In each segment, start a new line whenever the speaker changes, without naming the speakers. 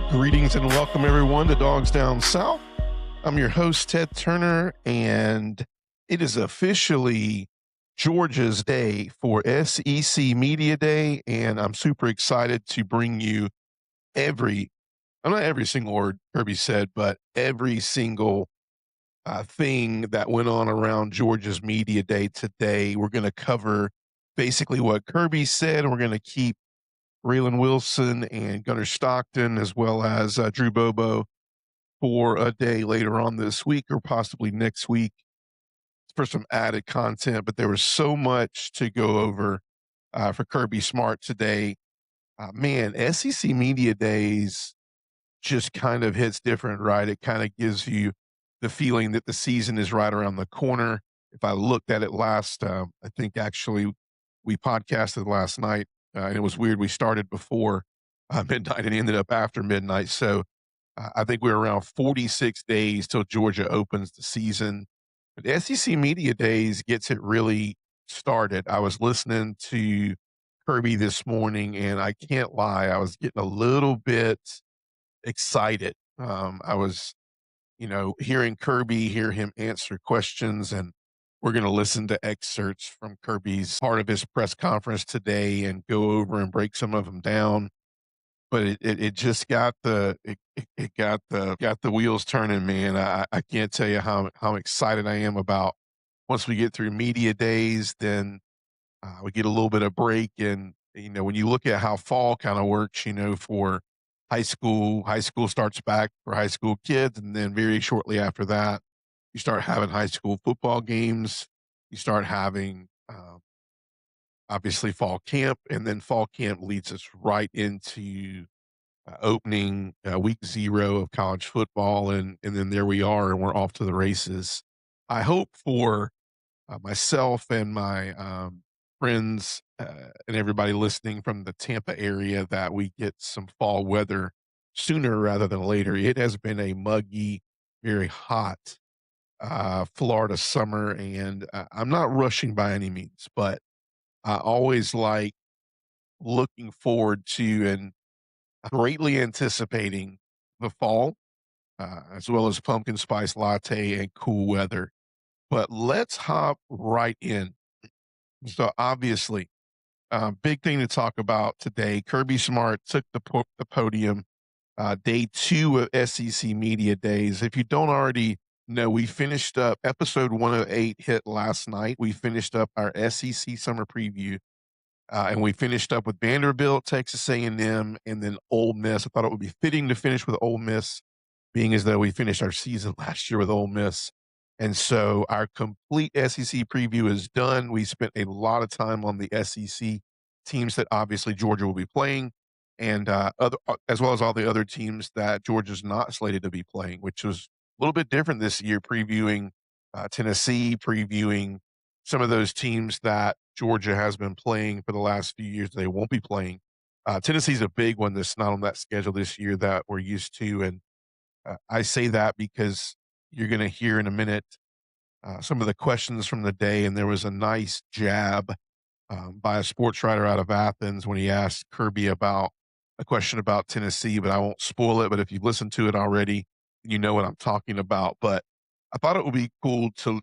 Greetings and welcome everyone to Dogs Down South. I'm your host, Ted Turner, and it is officially Georgia's day for SEC Media Day, and I'm super excited to bring you not every single word Kirby said, but every single thing that went on around Georgia's Media Day today. We're going to cover basically what Kirby said, and we're going to keep Raylan Wilson and Gunnar Stockton, as well as Drew Bobo, for a day later on this week or possibly next week for some added content. But there was so much to go over for Kirby Smart today. Man, SEC Media Days just kind of hits different, right? It kind of gives you the feeling that the season is right around the corner. If I looked at it last, I think actually we podcasted last night, and it was weird. We started before midnight and ended up after midnight. So I think we're around 46 days till Georgia opens the season. But SEC Media Days gets it really started. I was listening to Kirby this morning, and I can't lie, I was getting a little bit excited. I was, hearing Kirby, hear him answer questions, and we're going to listen to excerpts from Kirby's part of his press conference today and go over and break some of them down. But it just got it got the wheels turning, man. I can't tell you how excited I am about once we get through media days, then we get a little bit of break. And, when you look at how fall kind of works, for high school starts back for high school kids. And then very shortly after that, you start having high school football games. You start having, obviously fall camp, and then fall camp leads us right into opening week 0 of college football. And then there we are, and we're off to the races. I hope for myself and my friends and everybody listening from the Tampa area that we get some fall weather sooner rather than later. It has been a muggy, very hot Florida summer, and I'm not rushing by any means, but I always like looking forward to and greatly anticipating the fall, as well as pumpkin spice latte and cool weather. But let's hop right in. So obviously, big thing to talk about today. Kirby Smart took the podium, day 2 of SEC Media Days. If you don't already know, we finished up episode 108 hit last night. We finished up our SEC summer preview, and we finished up with Vanderbilt, Texas A&M, and then Ole Miss. I thought it would be fitting to finish with Ole Miss, being as though we finished our season last year with Ole Miss. And so our complete SEC preview is done. We spent a lot of time on the SEC teams that obviously Georgia will be playing, and as well as all the other teams that Georgia's not slated to be playing, which was a little bit different this year, previewing Tennessee, previewing some of those teams that Georgia has been playing for the last few years. They won't be playing. Tennessee's a big one that's not on that schedule this year that we're used to. And I say that because you're going to hear in a minute some of the questions from the day. And there was a nice jab by a sports writer out of Athens when he asked Kirby about a question about Tennessee, but I won't spoil it. But if you've listened to it already, you know what I'm talking about. But I thought it would be cool to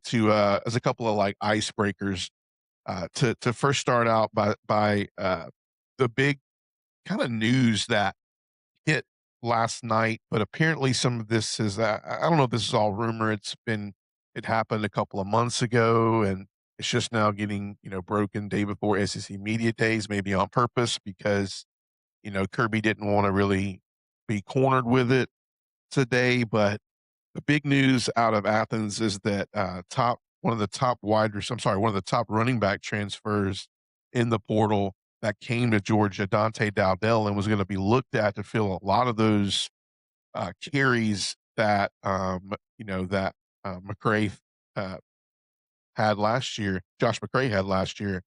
as a couple of like icebreakers, to first start out by the big kind of news that hit last night. But apparently some of this is I don't know if this is all rumor. It happened a couple of months ago, and it's just now getting broken day before SEC Media Days, maybe on purpose because Kirby didn't want to really be cornered with it today. But the big news out of Athens is that one of the top running back transfers in the portal that came to Georgia, Dante Dowdell, and was going to be looked at to fill a lot of those carries that McCray had last year. Josh McCray had last year,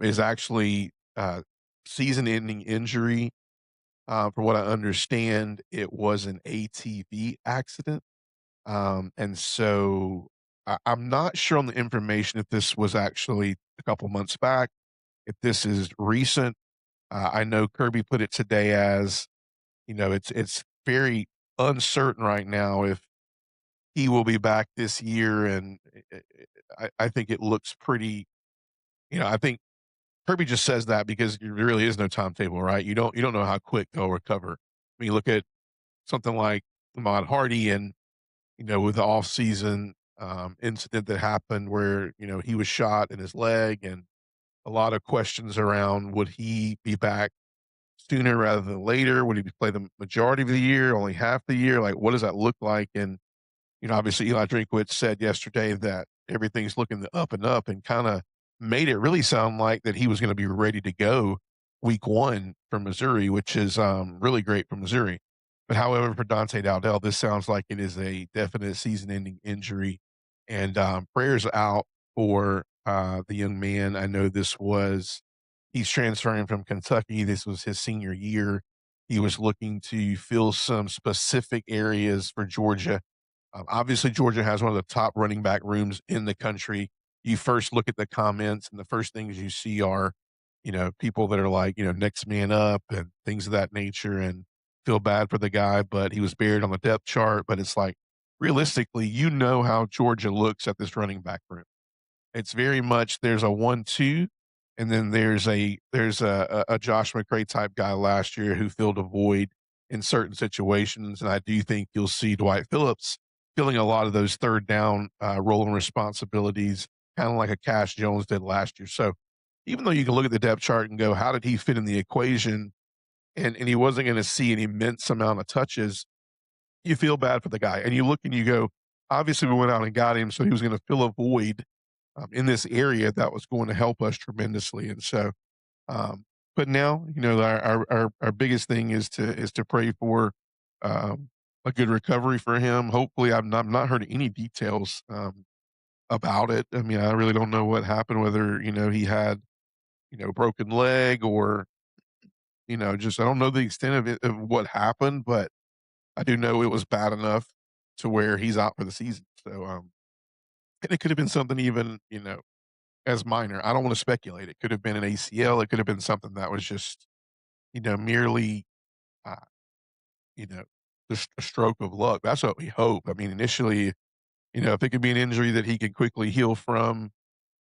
is actually season-ending injury. From what I understand, it was an ATV accident. And so I'm not sure on the information if this was actually a couple months back, if this is recent. I know Kirby put it today as It's very uncertain right now if he will be back this year, and I think it looks pretty. I think Kirby just says that because there really is no timetable, right? You don't know how quick they'll recover. I mean, look at something like Ahmad Hardy, and with the off-season incident that happened where he was shot in his leg, and a lot of questions around would he be back sooner rather than later? Would he play the majority of the year, only half the year? Like, what does that look like? And obviously Eli Drinkwitz said yesterday that everything's looking up and up, and kind of made it really sound like that he was going to be ready to go week one for Missouri, which is really great for Missouri. But however, for Dante Dowdell, this sounds like it is a definite season-ending injury, and prayers out for the young man. I know he's transferring from Kentucky. This was his senior year. He was looking to fill some specific areas for Georgia. Obviously, Georgia has one of the top running back rooms in the country. You first look at the comments, and the first things you see are, people that are like, next man up and things of that nature, and feel bad for the guy, but he was buried on the depth chart. But it's like, realistically, how Georgia looks at this running back room. It's very much there's a 1-2, and then there's a Josh McCray type guy last year who filled a void in certain situations, and I do think you'll see Dwight Phillips filling a lot of those third down rolling responsibilities, kind of like a Cash Jones did last year. So even though you can look at the depth chart and go, how did he fit in the equation? And he wasn't going to see an immense amount of touches. You feel bad for the guy, and you look and you go, obviously we went out and got him, so he was going to fill a void in this area that was going to help us tremendously. And so, um, but now, our biggest thing is to pray for a good recovery for him. Hopefully, I've not heard any details about it. I mean, I really don't know what happened, whether he had broken leg, or just I don't know the extent of it, of what happened, but I do know it was bad enough to where he's out for the season. So, and it could have been something even as minor. I don't want to speculate. It could have been an ACL. It could have been something that was just, merely, uh, you know, just a stroke of luck. That's what we hope. I mean, initially, if it could be an injury that he can quickly heal from,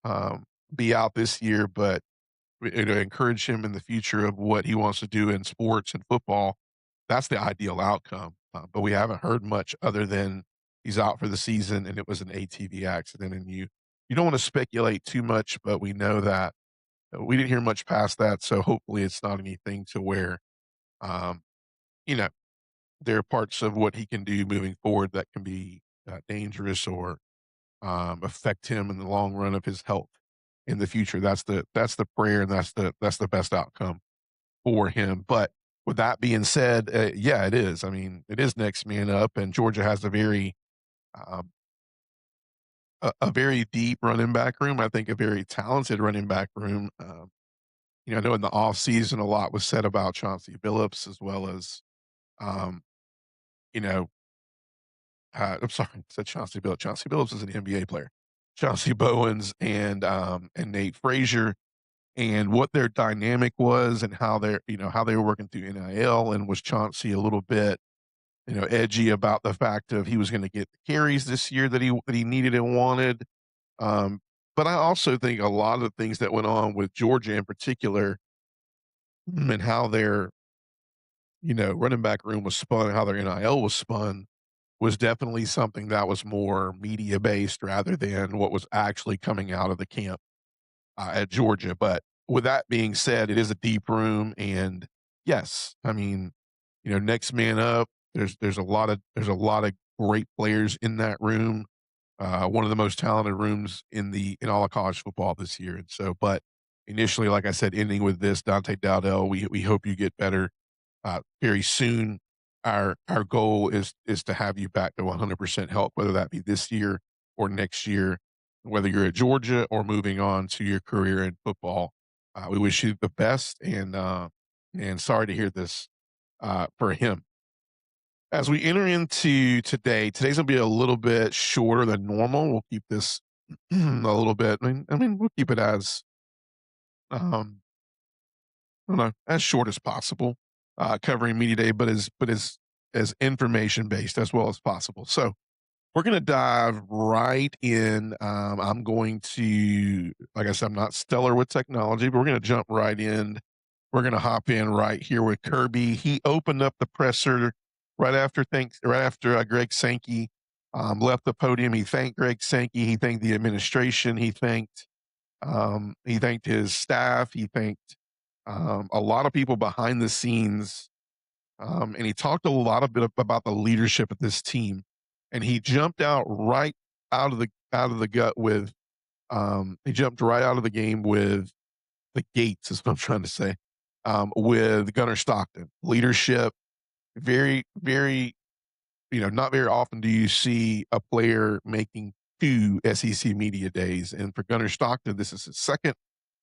um, be out this year, but encourage him in the future of what he wants to do in sports and football. That's the ideal outcome. But we haven't heard much other than he's out for the season and it was an ATV accident. And you don't want to speculate too much, but we know that we didn't hear much past that, so hopefully it's not anything to where, um, you know, there are parts of what he can do moving forward that can be, dangerous, or, affect him in the long run of his health in the future. That's the prayer, and that's the best outcome for him. But with that being said, yeah, it is. I mean, it is next man up, and Georgia has um, a very deep running back room. I think a very talented running back room. I know in the offseason, a lot was said about Chauncey Billups, as well as, um, you know, I'm sorry, I said Chauncey Billups. Chauncey Billups is an NBA player. Chauncey Bowens and Nate Frazier, and what their dynamic was, and how they were working through NIL, and was Chauncey a little bit, edgy about the fact of he was going to get the carries this year that he needed and wanted. Um, but I also think a lot of the things that went on with Georgia in particular, and how their running back room was spun, and how their NIL was spun, was definitely something that was more media based rather than what was actually coming out of the camp at Georgia. But with that being said, it is a deep room, and yes, I mean, next man up. There's a lot of great players in that room. One of the most talented rooms in all of college football this year. And so, but initially, like I said, ending with this Dante Dowdell, we hope you get better very soon. Our goal is to have you back to 100% health, whether that be this year or next year, whether you're at Georgia or moving on to your career in football. We wish you the best, and sorry to hear this for him. As we enter into today's gonna be a little bit shorter than normal. We'll keep this a little bit. I mean, we'll keep it as I don't know, as short as possible. covering media day, but as information based as well as possible. So we're going to dive right in. I'm going to, like I said, I'm not stellar with technology, but we're going to jump right in. We're going to hop in right here with Kirby. He opened up the presser right after Greg Sankey left the podium. He thanked Greg Sankey. He thanked the administration. He thanked his staff. He thanked a lot of people behind the scenes, and he talked a lot of bit about the leadership of this team. And he jumped out right out of the gut with he jumped right out of the game with the gates is what I'm trying to say. With Gunnar Stockton. Leadership, very, very, not very often do you see a player making 2 SEC media days. And for Gunnar Stockton, this is his second,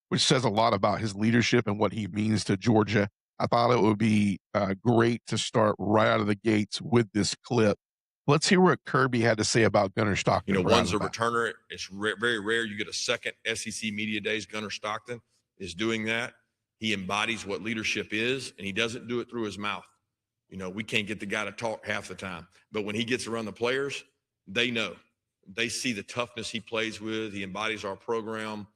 which says a lot about his leadership and what he means to Georgia. I thought it would be great to start right out of the gates with this clip. Let's hear what Kirby had to say about Gunnar Stockton.
One's a returner. It's very rare you get a second SEC media days. Gunnar Stockton is doing that. He embodies what leadership is, and he doesn't do it through his mouth. We can't get the guy to talk half the time, but when he gets around the players, they know. They see the toughness he plays with. He embodies our program.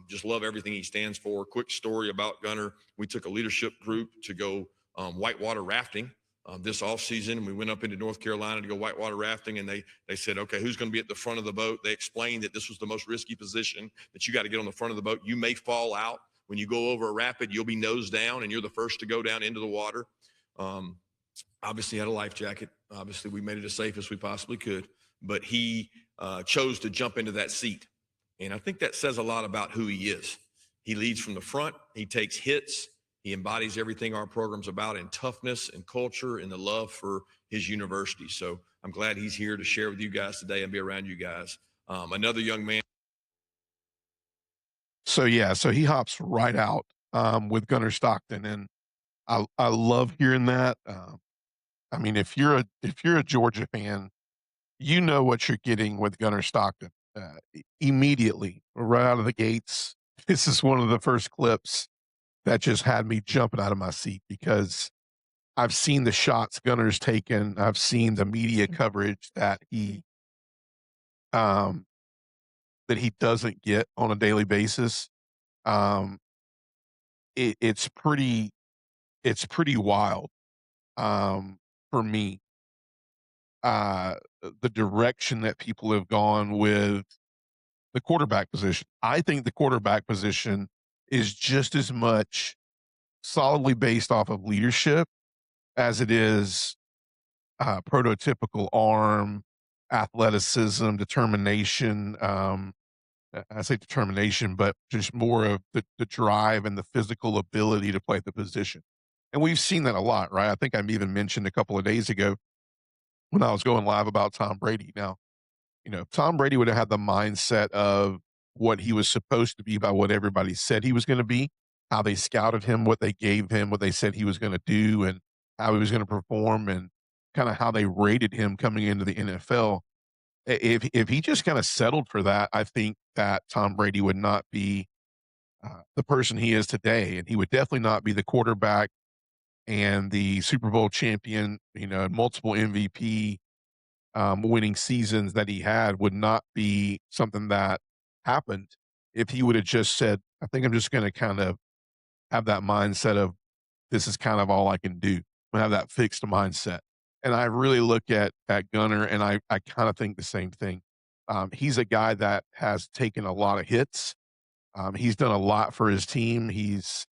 Just love everything he stands for. Quick story about Gunnar. We took a leadership group to go whitewater rafting this off season. We went up into North Carolina to go whitewater rafting, and they said, okay, who's going to be at the front of the boat? They explained that this was the most risky position, that you got to get on the front of the boat. You may fall out. When you go over a rapid, you'll be nose down, and you're the first to go down into the water. Obviously had a life jacket. Obviously, we made it as safe as we possibly could, but he chose to jump into that seat. And I think that says a lot about who he is. He leads from the front. He takes hits. He embodies everything our program's about in toughness and culture and the love for his university. So I'm glad he's here to share with you guys today and be around you guys. Another young man.
So he hops right out with Gunnar Stockton, and I love hearing that. I mean, if you're a Georgia fan, you know what you're getting with Gunnar Stockton immediately right out of the gates. This is one of the first clips that just had me jumping out of my seat because I've seen the shots Gunnar's taken. I've seen the media coverage that he doesn't get on a daily basis. It's pretty wild for me. The direction that people have gone with the quarterback position. I think the quarterback position is just as much solidly based off of leadership as it is prototypical arm, athleticism, determination. I say determination, but just more of the drive and the physical ability to play the position. And we've seen that a lot, right? I think I even mentioned a couple of days ago when I was going live about Tom Brady. Now, Tom Brady would have had the mindset of what he was supposed to be by what everybody said he was going to be, how they scouted him, what they gave him, what they said he was going to do, and how he was going to perform, and kind of how they rated him coming into the NFL. If he just kind of settled for that, I think that Tom Brady would not be the person he is today, and he would definitely not be the quarterback and the Super Bowl champion, multiple MVP winning seasons that he had would not be something that happened if he would have just said, I think I'm just going to kind of have that mindset of this is kind of all I can do. I have that fixed mindset. And I really look at Gunnar, and I kind of think the same thing. He's a guy that has taken a lot of hits. He's done a lot for his team. He's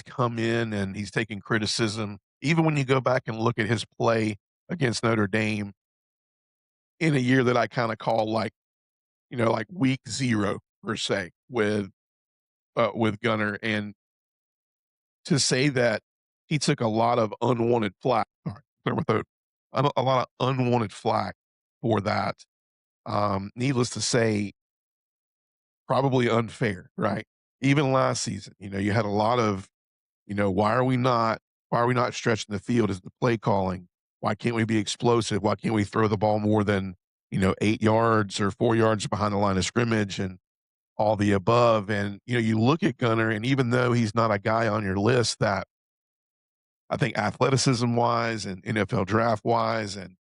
come in and he's taken criticism. Even when you go back and look at his play against Notre Dame in a year that I kind of call like week 0 per se with Gunnar, and to say that he took a lot of unwanted flack, a lot of unwanted flack for that. Needless to say, probably unfair, right? Even last season, you had a lot of, why are we not stretching the field? Is the play calling? Why can't we be explosive? Why can't we throw the ball more than 8 yards or 4 yards behind the line of scrimmage and all the above? And you look at Gunnar, and even though he's not a guy on your list that I think athleticism wise and NFL draft wise and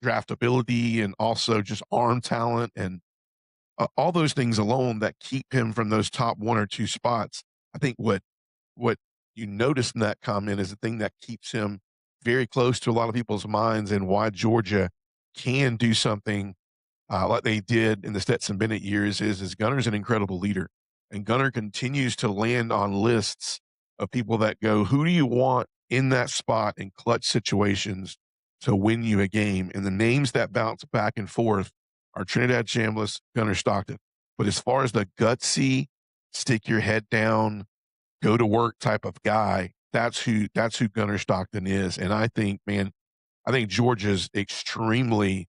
draftability and also just arm talent and all those things alone that keep him from those top 1 or 2 spots. I think what you notice in that comment is the thing that keeps him very close to a lot of people's minds and why Georgia can do something like they did in the Stetson Bennett years is Gunner's an incredible leader. And Gunner continues to land on lists of people that go, who do you want in that spot in clutch situations to win you a game? And the names that bounce back and forth are Trinidad Chambliss, Gunner Stockton. But as far as the gutsy, stick your head down, go to work type of guy, that's who Gunner Stockton is. And I think, man, I think Georgia's extremely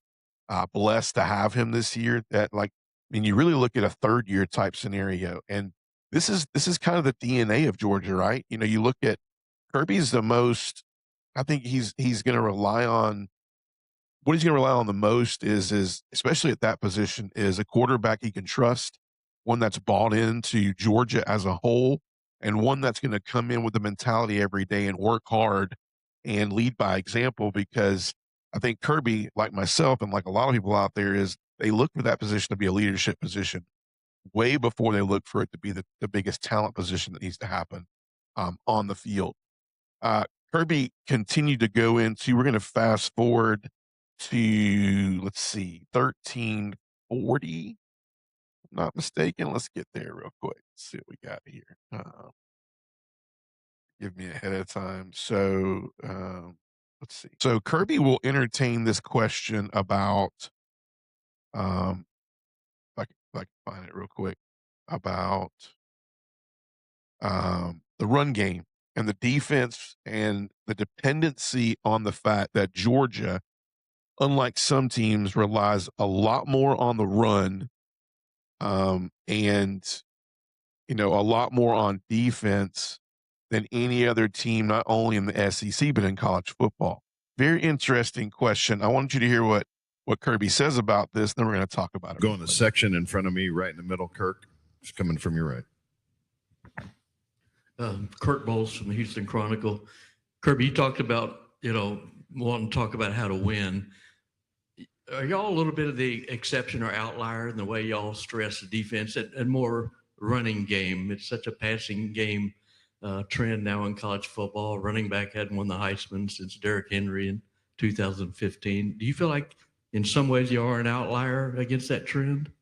blessed to have him this year. That like, I mean, you really look at a third year type scenario, and this is kind of the DNA of Georgia, right? You know, you look at Kirby's the most. I think he's going to rely on what he's going to rely on the most is especially at that position is a quarterback he can trust, one that's bought into Georgia as a whole, and one that's going to come in with the mentality every day and work hard and lead by example. Because I think Kirby, like myself and like a lot of people out there, is they look for that position to be a leadership position way before they look for it to be the biggest talent position that needs to happen on the field. uh, Kirby continued to go into, we're going to fast forward to, let's see, 1340. If I'm not mistaken. Let's get there real quick. Let's see what we got here. Give me ahead of time. So let's see. So Kirby will entertain this question about, if I can find it real quick, about the run game and the defense and the dependency on the fact that Georgia, unlike some teams, relies a lot more on the run, and a lot more on defense than any other team, not only in the SEC but in college football. Very interesting question. I want you to hear what Kirby says about this. Then we're going to talk about it.
Go in the section in front of me, right in the middle. Kirk, it's coming from your right.
Kurt Bowles from the Houston Chronicle. Kirby, you talked about, wanting to talk about how to win. Are y'all a little bit of the exception or outlier in the way y'all stress the defense and more running game? It's such a passing game trend now in college football. Running back hadn't won the Heisman since Derrick Henry in 2015. Do you feel like in some ways you are an outlier against that trend?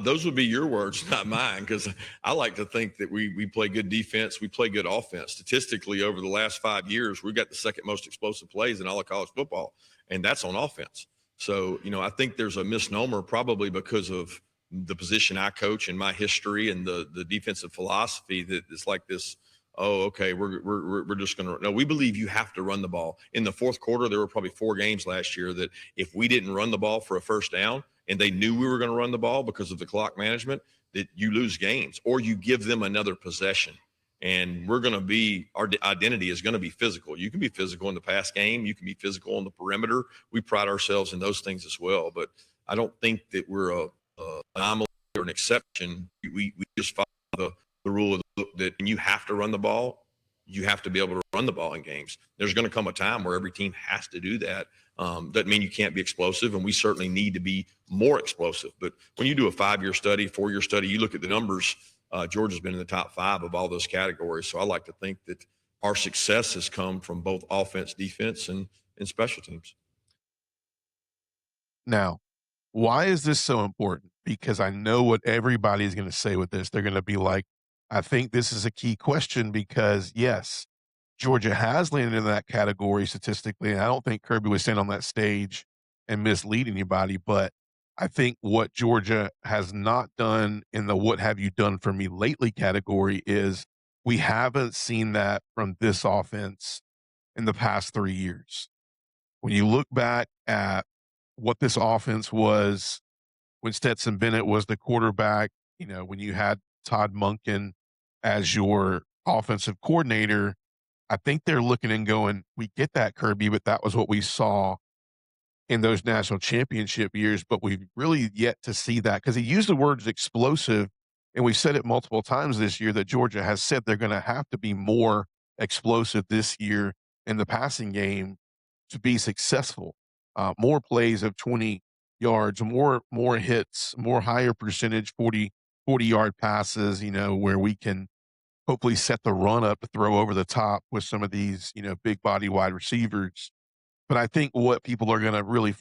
Those would be your words, not mine, because I like to think that we play good defense, we play good offense. Statistically, over the last 5 years, we've got the second most explosive plays in all of college football, and that's on offense. So, I think there's a misnomer probably because of the position I coach and my history and the defensive philosophy that it's like this. Oh, okay, we're just going to – no, we believe you have to run the ball. In the fourth quarter, there were probably 4 games last year that if we didn't run the ball for a first down and they knew we were going to run the ball because of the clock management, that you lose games or you give them another possession. And we're going to be – our identity is going to be physical. You can be physical in the pass game. You can be physical on the perimeter. We pride ourselves in those things as well. But I don't think that we're a anomaly or an exception. We just follow the rule of that you have to run the ball. You have to be able to run the ball in games. There's going to come a time where every team has to do that. Doesn't mean you can't be explosive, and we certainly need to be more explosive. But when you do a 5-year study, 4-year study, you look at the numbers, Georgia's been in the top 5 of all those categories. So I like to think that our success has come from both offense, defense, and special teams.
Now, why is this so important? Because I know what everybody's going to say with this. They're going to be like, I think this is a key question because, yes, Georgia has landed in that category statistically, and I don't think Kirby would stand on that stage and mislead anybody, but I think what Georgia has not done in the what have you done for me lately category is we haven't seen that from this offense in the past 3 years. When you look back at what this offense was when Stetson Bennett was the quarterback, when you had Todd Monken as your offensive coordinator, I think they're looking and going, we get that, Kirby, but that was what we saw in those national championship years. But we've really yet to see that because he used the words explosive, and we've said it multiple times this year that Georgia has said they're going to have to be more explosive this year in the passing game to be successful. More plays of 20 yards, more hits, more higher percentage 40-yard passes, where we can hopefully set the run up to throw over the top with some of these, big body wide receivers. But I think what people are going to really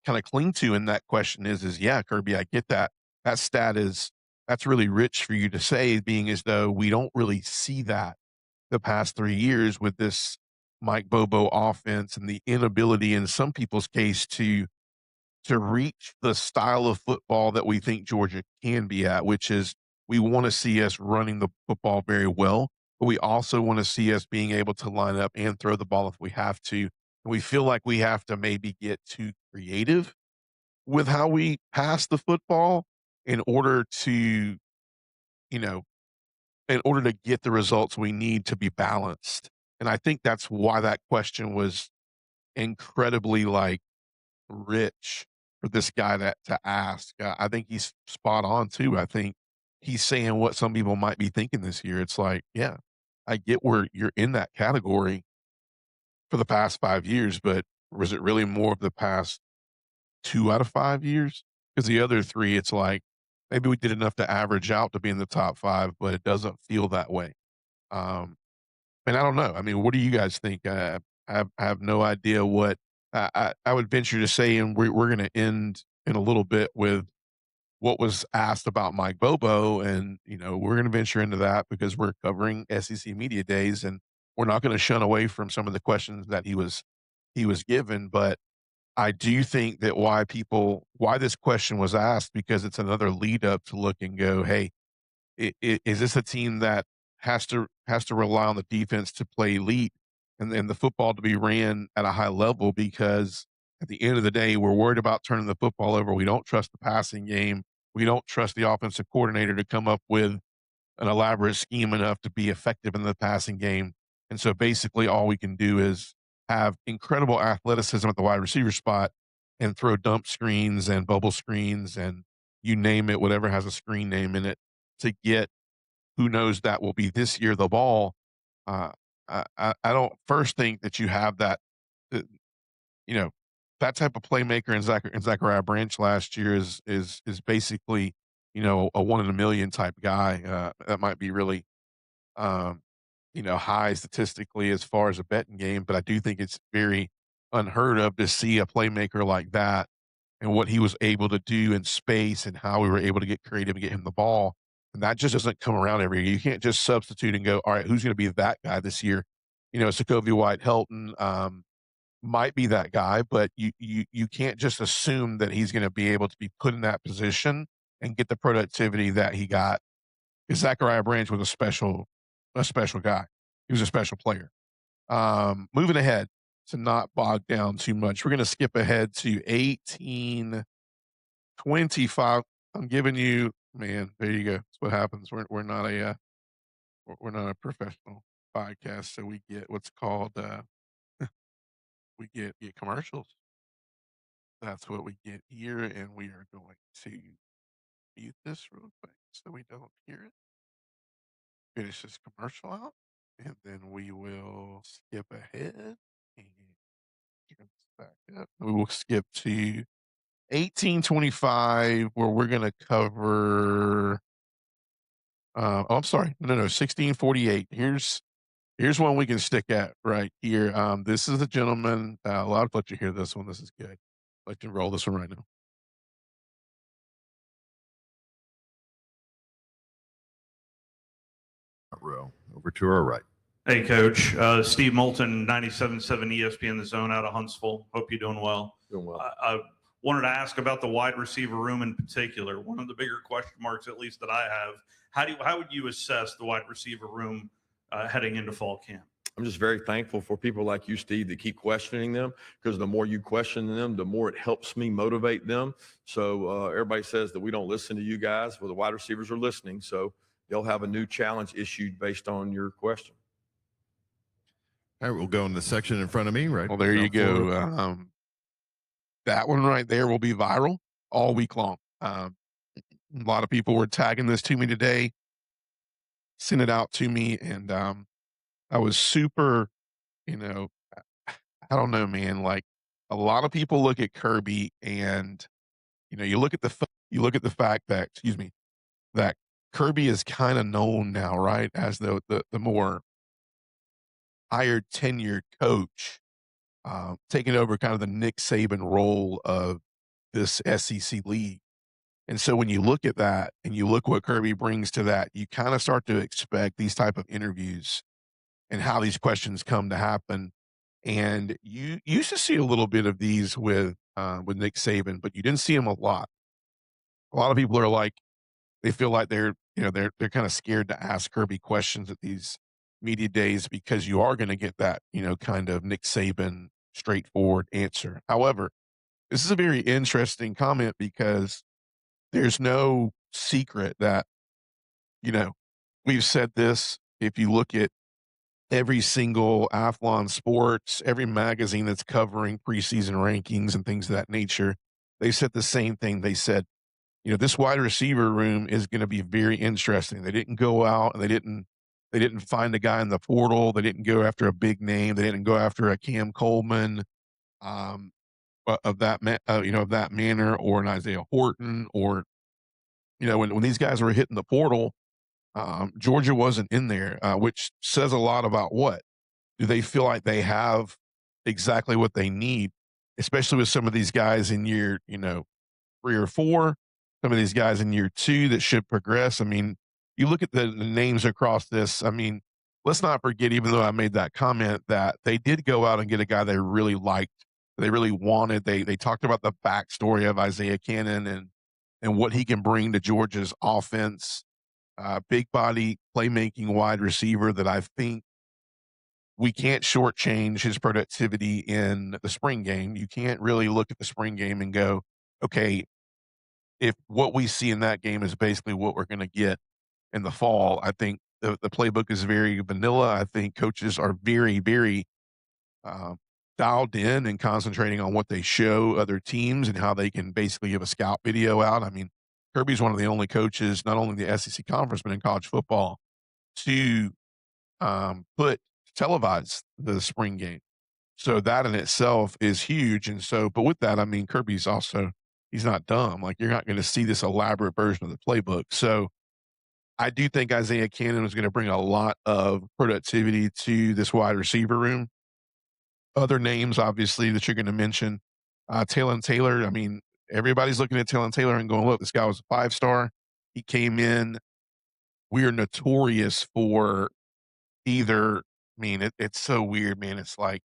kind of cling to in that question is, yeah, Kirby, I get that. That stat that's really rich for you to say, being as though we don't really see that the past 3 years with this Mike Bobo offense and the inability in some people's case to reach the style of football that we think Georgia can be at, which is we want to see us running the football very well, but we also want to see us being able to line up and throw the ball if we have to. And we feel like we have to maybe get too creative with how we pass the football in order to, you know, in order to get the results we need to be balanced. And I think that's why that question was incredibly rich for this guy to ask. I think he's spot on too. I think he's saying what some people might be thinking this year. It's like, yeah, I get where you're in that category for the past 5 years, but was it really more of the past 2 out of 5 years? Because the other three, it's like maybe we did enough to average out to be in the top five, but it doesn't feel that way. Um, and I don't know. I mean, what do you guys think? I have no idea what I would venture to say, and we're going to end in a little bit with what was asked about Mike Bobo, and we're going to venture into that because we're covering SEC Media Days, and we're not going to shun away from some of the questions that he was given. But I do think that why this question was asked, because it's another lead up to look and go, hey, is this a team that has to rely on the defense to play elite and the football to be ran at a high level? Because at the end of the day, we're worried about turning the football over. We don't trust the passing game. We don't trust the offensive coordinator to come up with an elaborate scheme enough to be effective in the passing game. And so basically all we can do is have incredible athleticism at the wide receiver spot and throw dump screens and bubble screens and you name it, whatever has a screen name in it, to get who knows that will be this year the ball. Uh, I don't first think that you have that, uh, you know, that type of playmaker in Zachariah Branch last year is basically, a one in a million type guy. That might be really, um, high statistically as far as a betting game, but I do think it's very unheard of to see a playmaker like that and what he was able to do in space and how we were able to get creative and get him the ball. And that just doesn't come around every year. You can't just substitute and go, all right, who's going to be that guy this year? Sokovia White Helton might be that guy, but you can't just assume that he's going to be able to be put in that position and get the productivity that he got. Because Zachariah Branch was a special guy. He was a special player. Moving ahead to not bog down too much, we're going to skip ahead to 1825. I'm giving you, man. There you go. That's what happens. We're not we're not a professional podcast, so we get what's called we get commercials. That's what we get here, and we are going to mute this real quick so we don't hear it. Finish this commercial out, and then we will skip ahead and turn this back up. We will skip to 1825, where we're going to cover. I'm sorry, no, 1648. Here's one we can stick at right here. This is a gentleman. A lot of let you hear this one. This is good. Let you roll this one right now.
Row over to our right.
Hey, Coach. Steve Moulton, 97.7 ESPN The Zone out of Huntsville. Hope you're doing well.
Doing well.
I wanted to ask about the wide receiver room in particular. One of the bigger question marks, at least that I have, how would you assess the wide receiver room heading into fall camp?
I'm just very thankful for people like you, Steve, that keep questioning them, because the more you question them, the more it helps me motivate them. So everybody says that we don't listen to you guys. Well, the wide receivers are listening. So they'll have a new challenge issued based on your question.
All right, we'll go in the section in front of me, right?
Well, there you go. That one right there will be viral all week long. A lot of people were tagging this to me today, sent it out to me, and I was super, you know, I don't know, man. Like a lot of people look at Kirby and, you look at you look at the fact that, excuse me, that Kirby is kind of known now, right, as the more higher tenured coach, taking over kind of the Nick Saban role of this SEC league. And so when you look at that and you look what Kirby brings to that, you kind of start to expect these type of interviews and how these questions come to happen. And you used to see a little bit of these with Nick Saban, but you didn't see them a lot. A lot of people are like, they feel like they're kind of scared to ask Kirby questions at these media days because you are going to get that, kind of Nick Saban straightforward answer. However, this is a very interesting comment because there's no secret that, you know, we've said this. If you look at every single Athlon Sports, every magazine that's covering preseason rankings and things of that nature, they said the same thing. They said, this wide receiver room is going to be very interesting. They didn't go out and they didn't find a guy in the portal. They didn't go after a big name. They didn't go after a Cam Coleman um, of that manner, or an Isaiah Horton, or when these guys were hitting the portal, Georgia wasn't in there, which says a lot about what do they feel like they have exactly what they need, especially with some of these guys in year 3 or 4, some of these guys in year 2 that should progress. I mean, you look at the names across this. I mean, let's not forget, even though I made that comment, that they did go out and get a guy they really liked, they really wanted. They talked about the backstory of Isaiah Cannon and what he can bring to Georgia's offense. Big body playmaking wide receiver that I think we can't shortchange his productivity in the spring game. You can't really look at the spring game and go, okay, if what we see in that game is basically what we're going to get in the fall. I think the playbook is very vanilla. I think coaches are very, very uh, dialed in and concentrating on what they show other teams and how they can basically give a scout video out. I mean, Kirby's one of the only coaches, not only in the SEC conference, but in college football, to put televise the spring game. So that in itself is huge. And so, but with that, I mean, Kirby's also, he's not dumb. Like, you're not going to see this elaborate version of the playbook. So I do think Isaiah Cannon is going to bring a lot of productivity to this wide receiver room. Other names, obviously, that you're going to mention, Talon Taylor. I mean, everybody's looking at Talon Taylor and going, look, this guy was a 5-star. He came in. We are notorious for either, I mean, it's so weird, man. It's like,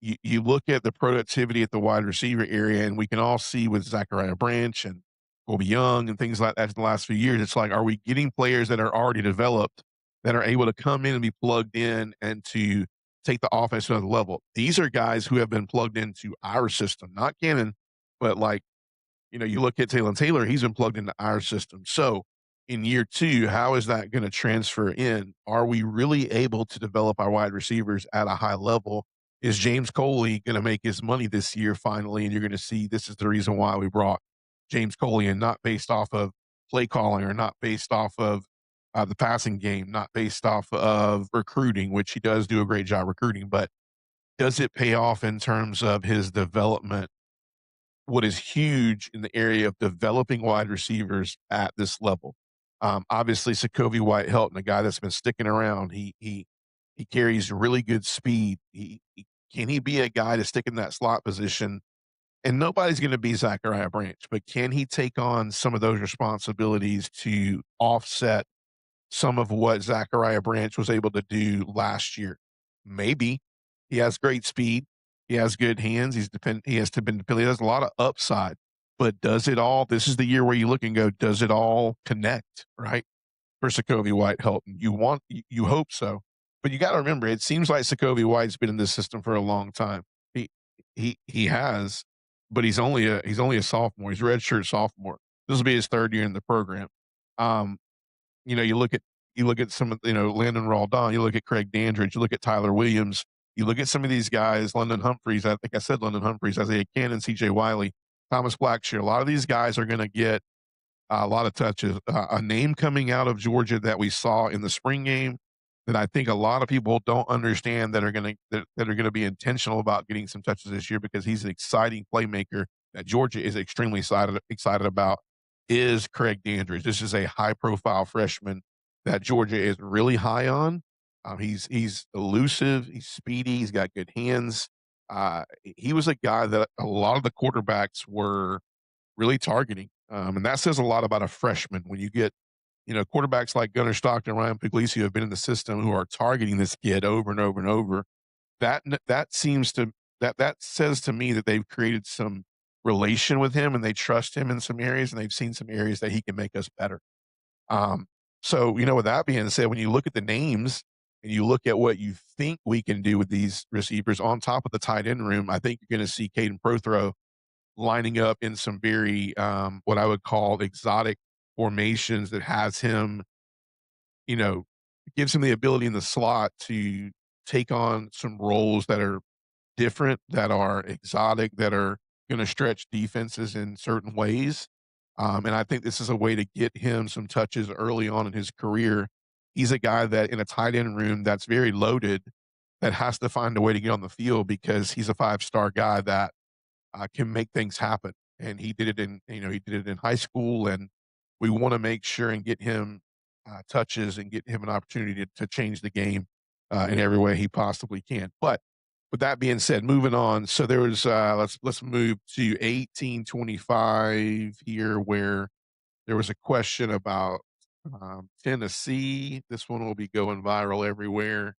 you look at the productivity at the wide receiver area, and we can all see with Zachariah Branch and Colby Young and things like that in the last few years. It's like, are we getting players that are already developed that are able to come in and be plugged in and to take the offense to another level? These are guys who have been plugged into our system, not Cannon, but like, you look at Talon Taylor, he's been plugged into our system. So in year 2, how is that going to transfer in? Are we really able to develop our wide receivers at a high level? Is James Coley going to make his money this year finally? And you're going to see this is the reason why we brought James Coley in, not based off of play calling or not based off of the passing game, not based off of recruiting, which he does do a great job recruiting, but does it pay off in terms of his development? What is huge in the area of developing wide receivers at this level. Obviously, Sokovie White Helton, a guy that's been sticking around. He carries really good speed. Can he be a guy to stick in that slot position? And nobody's going to be Zachariah Branch, but can he take on some of those responsibilities to offset some of what Zachariah Branch was able to do last year? Maybe. He has great speed. He has good hands. He has been dependable. He has a lot of upside. But does it all? This is the year where you look and go, does it all connect, right? For Sokovie White Helton. You hope so. But you got to remember, it seems like Sokovie White's been in this system for a long time. He has, but he's only a sophomore. He's a redshirt sophomore. This will be his 3rd year in the program. Um, you look at some of Landon Raldon, you look at Craig Dandridge, you look at Tyler Williams, you look at some of these guys, London Humphreys. I think I said London Humphreys, Isaiah Cannon, C.J. Wiley, Thomas Blackshear. A lot of these guys are going to get a lot of touches. A name coming out of Georgia that we saw in the spring game that I think a lot of people don't understand that are gonna be intentional about getting some touches this year because he's an exciting playmaker that Georgia is extremely excited about is Craig Dandridge. This is a high profile freshman that Georgia is really high on. He's elusive, he's speedy, he's got good hands. He was a guy that a lot of the quarterbacks were really targeting, and that says a lot about a freshman when you get quarterbacks like Gunnar Stockton, Ryan Puglisi, who have been in the system, who are targeting this kid over and over and over. That seems to that says to me that they've created some relation with him and they trust him in some areas and they've seen some areas that he can make us better. Um, so with that being said, when you look at the names and you look at what you think we can do with these receivers on top of the tight end room, I think you're going to see Caden Prothro lining up in some very what I would call exotic formations that has him, you know, gives him the ability in the slot to take on some roles that are different, that are exotic, that are going to stretch defenses in certain ways. And I think this is a way to get him some touches early on in his career. He's a guy that in a tight end room that's very loaded, that has to find a way to get on the field because he's a 5-star guy that can make things happen. And he did it he did it in high school, and we want to make sure and get him touches and get him an opportunity to change the game in every way he possibly can. But with that being said, moving on. So there was let's move to 1825 here, where there was a question about Tennessee. This one will be going viral everywhere.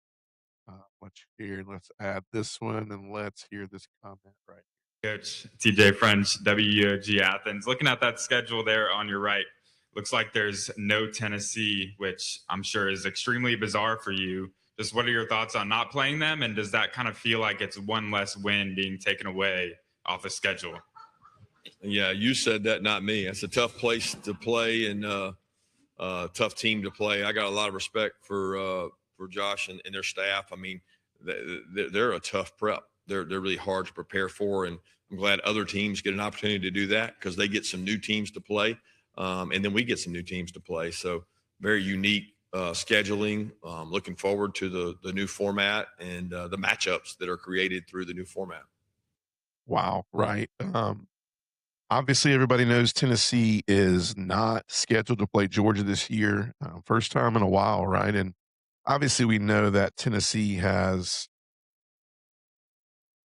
Let's add this one and let's hear this comment right.
Coach TJ French, WUOG Athens. Looking at that schedule there on your right, looks like there's no Tennessee, which I'm sure is extremely bizarre for you. Just what are your thoughts on not playing them? And does that kind of feel like it's one less win being taken away off the schedule?
Yeah, you said that, not me. It's a tough place to play and tough team to play. I got a lot of respect for Josh and their staff. I mean, they're a tough prep. They're really hard to prepare for, and I'm glad other teams get an opportunity to do that because they get some new teams to play, and then we get some new teams to play. So very unique scheduling. Looking forward to the new format and the matchups that are created through the new format.
Wow, right. Obviously, everybody knows Tennessee is not scheduled to play Georgia this year. First time in a while, right? And obviously, we know that Tennessee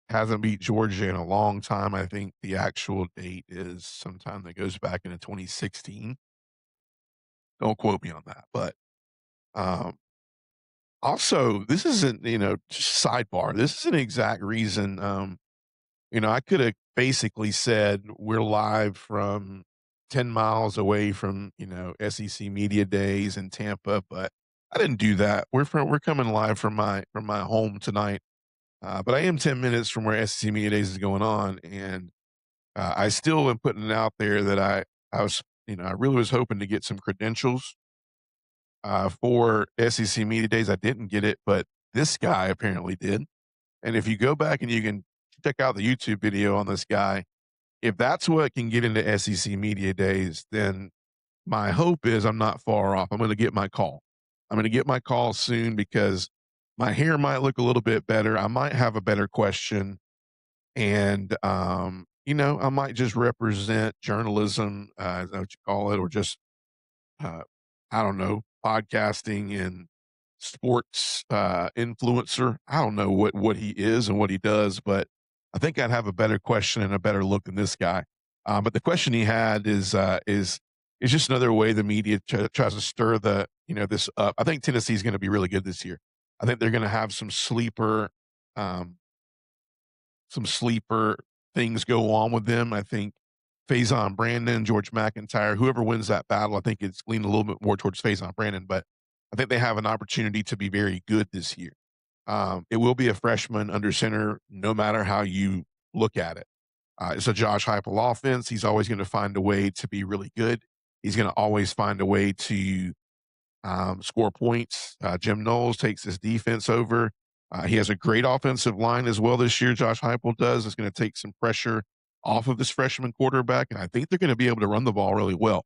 hasn't beat Georgia in a long time. I think the actual date is sometime that goes back into 2016. Don't quote me on that, but also this isn't just sidebar. This is an exact reason. I could have basically said we're live from 10 miles away from SEC Media Days in Tampa, but I didn't do that. We're coming live from my home tonight. But I am 10 minutes from where SEC Media Days is going on, and I still am putting it out there that I was I really was hoping to get some credentials for SEC Media Days. I didn't get it, but this guy apparently did. And if you go back and you can check out the YouTube video on this guy, if that's what can get into SEC Media Days, then my hope is I'm not far off. I'm going to get my call. I'm going to get my call soon because my hair might look a little bit better. I might have a better question. And, I might just represent journalism, is that what you call it, or just, I don't know, podcasting and sports influencer. I don't know what he is and what he does, but I think I'd have a better question and a better look than this guy. But the question he had is just another way the media tries to stir this up. I think Tennessee's going to be really good this year. I think they're going to have some sleeper things go on with them. I think Faison Brandon, George McIntyre, whoever wins that battle, I think it's leaning a little bit more towards Faison Brandon, but I think they have an opportunity to be very good this year. It will be a freshman under center, no matter how you look at it. It's a Josh Heupel offense. He's always going to find a way to be really good. He's going to always find a way to score points. Jim Knowles takes his defense over. He has a great offensive line as well this year. Josh Heupel does. It's going to take some pressure off of this freshman quarterback, and I think they're going to be able to run the ball really well.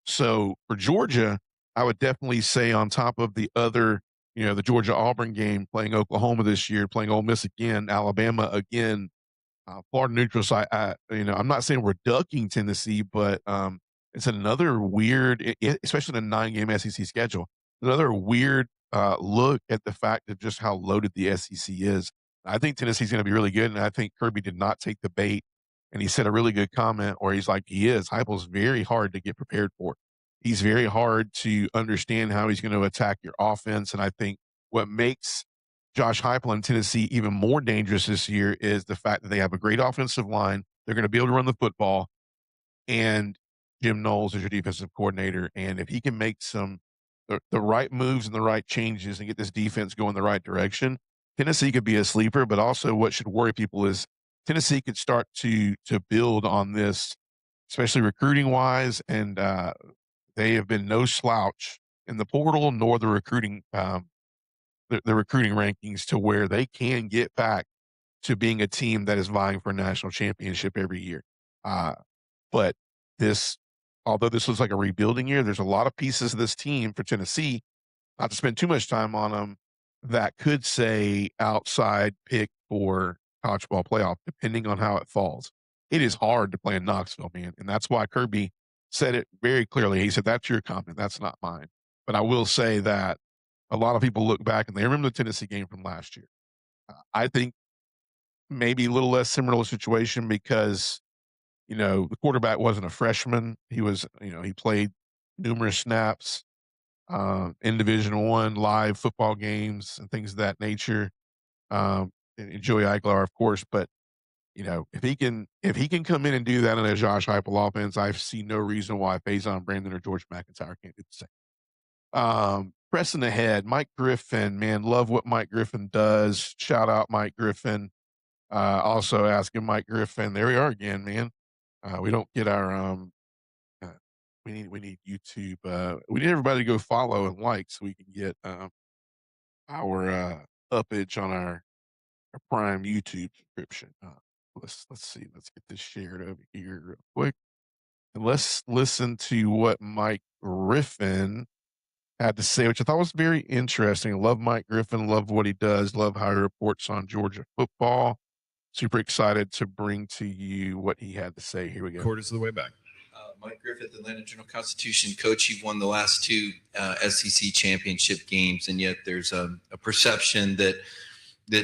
So for Georgia, I would definitely say on top of the other, the Georgia-Auburn game, playing Oklahoma this year, playing Ole Miss again, Alabama again, Florida neutral. So I'm not saying we're ducking Tennessee, but it's another weird, especially in a 9-game SEC schedule, another weird look at the fact of just how loaded the SEC is. I think Tennessee's going to be really good, and I think Kirby did not take the bait. And he said a really good comment where he's like, Heupel's very hard to get prepared for. He's very hard to understand how he's going to attack your offense. And I think what makes Josh Heupel and Tennessee even more dangerous this year is the fact that they have a great offensive line. They're going to be able to run the football, and Jim Knowles is your defensive coordinator. And if he can make the right moves and the right changes and get this defense going the right direction, Tennessee could be a sleeper. But also, what should worry people is Tennessee could start to build on this, especially recruiting wise. And they have been no slouch in the portal nor the recruiting the recruiting rankings to where they can get back to being a team that is vying for a national championship every year. But although this looks like a rebuilding year, there's a lot of pieces of this team for Tennessee, not to spend too much time on them, that could say outside pick for college ball playoff, depending on how it falls. It is hard to play in Knoxville, man. And that's why Kirby said it very clearly. He said, that's your comment. That's not mine. But I will say that a lot of people look back and they remember the Tennessee game from last year. I think maybe a little less similar situation because, the quarterback wasn't a freshman. He was, he played numerous snaps in Division I, live football games and things of that nature. And Joey Aguilar, of course, but if he can come in and do that in a Josh Heupel offense, I see no reason why Faison Brandon or George McIntyre can't do the same. Pressing ahead, Mike Griffin, man, love what Mike Griffin does. Shout out Mike Griffin. Also asking Mike Griffin, there we are again, man. We don't get our we need YouTube. We need everybody to go follow and like so we can get our upage on our Prime YouTube subscription. Let's see. Let's get this shared over here real quick. And let's listen to what Mike Griffin had to say, which I thought was very interesting. I love Mike Griffin, love what he does, love how he reports on Georgia football. Super excited to bring to you what he had to say. Here we go.
Quarters of the way back.
Mike Griffith, Atlanta Journal-Constitution coach. You've won the last two SEC championship games, and yet there's a perception that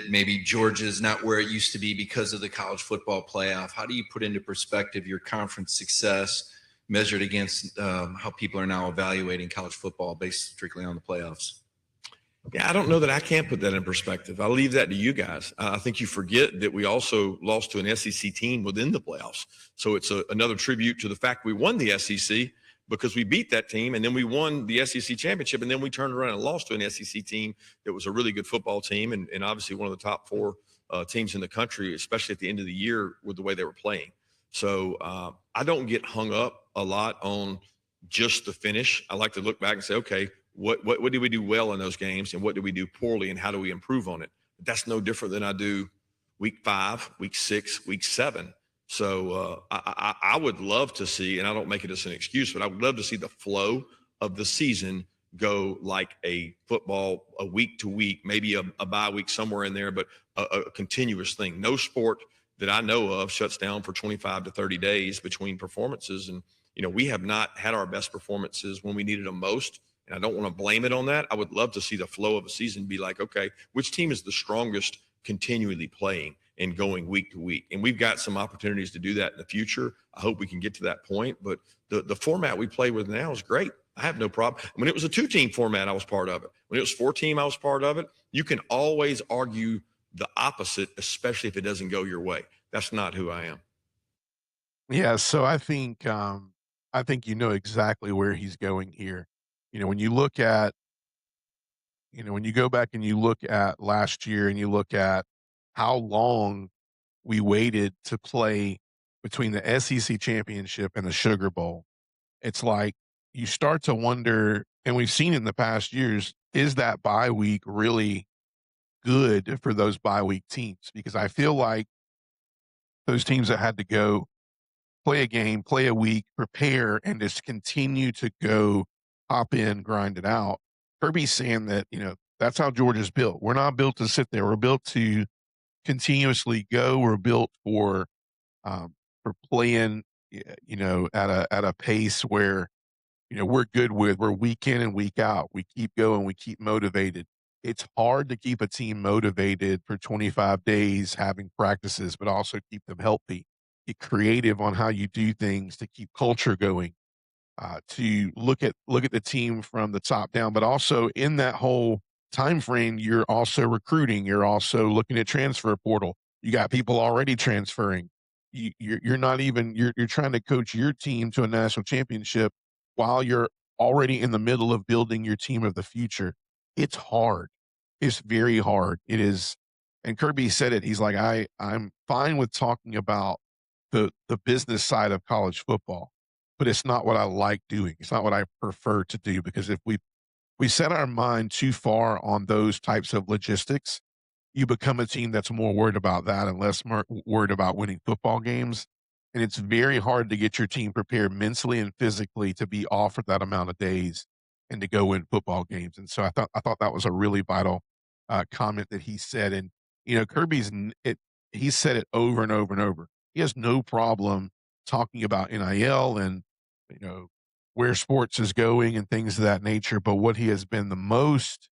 maybe Georgia's not where it used to be because of the college football playoff. How do you put into perspective your conference success measured against how people are now evaluating college football based strictly on the playoffs?
Yeah, I don't know that I can put that in perspective. I'll leave that to you guys. I think you forget that we also lost to an SEC team within the playoffs. So it's another tribute to the fact we won the SEC because we beat that team, and then we won the SEC championship, and then we turned around and lost to an SEC team that was a really good football team and obviously one of the top four teams in the country, especially at the end of the year with the way they were playing. So I don't get hung up a lot on just the finish. I like to look back and say, okay, what did we do well in those games, and what did we do poorly, and how do we improve on it? But that's no different than I do week 5, week 6, week 7. So I would love to see, and I don't make it as an excuse, but I would love to see the flow of the season go like a football, a week to week, maybe a bye week somewhere in there, but a continuous thing. No sport that I know of shuts down for 25 to 30 days between performances. And, we have not had our best performances when we needed them most. And I don't want to blame it on that. I would love to see the flow of a season be like, okay, which team is the strongest continually playing and going week to week? And we've got some opportunities to do that in the future. I hope we can get to that point. But the format we play with now is great. I have no problem. When it was a 2-team format, I was part of it. When it was 4-team, I was part of it. You can always argue the opposite, especially if it doesn't go your way. That's not who I am.
Yeah, so I think you know exactly where he's going here. When you look at, when you go back and you look at last year and you look at how long we waited to play between the SEC championship and the Sugar Bowl, it's like you start to wonder, and we've seen in the past years, is that bye week really good for those bye week teams? Because I feel like those teams that had to go play a game, play a week, prepare, and just continue to go hop in, grind it out. Kirby's saying that, That's how Georgia's built. We're not built to sit there. We're built to continuously go. We're built for playing, at a pace where we're good with. We're week in and week out. We keep going. We keep motivated. It's hard to keep a team motivated for 25 days having practices, but also keep them healthy. Get creative on how you do things to keep culture going. To look at the team from the top down, but also in that whole time frame, you're also recruiting. You're also looking at transfer portal. You got people already transferring. You're not even you're trying to coach your team to a national championship while you're already in the middle of building your team of the future. It's hard. It's very hard. It is. And Kirby said it. He's like, I'm fine with talking about the business side of college football, but it's not what I like doing. It's not what I prefer to do, because if we set our mind too far on those types of logistics, you become a team that's more worried about that and less worried about winning football games. And it's very hard to get your team prepared mentally and physically to be off for that amount of days and to go win football games. And so I thought that was a really vital comment that he said. And Kirby's he said it over and over and over. He has no problem talking about NIL and you know where sports is going and things of that nature. But what he has been the most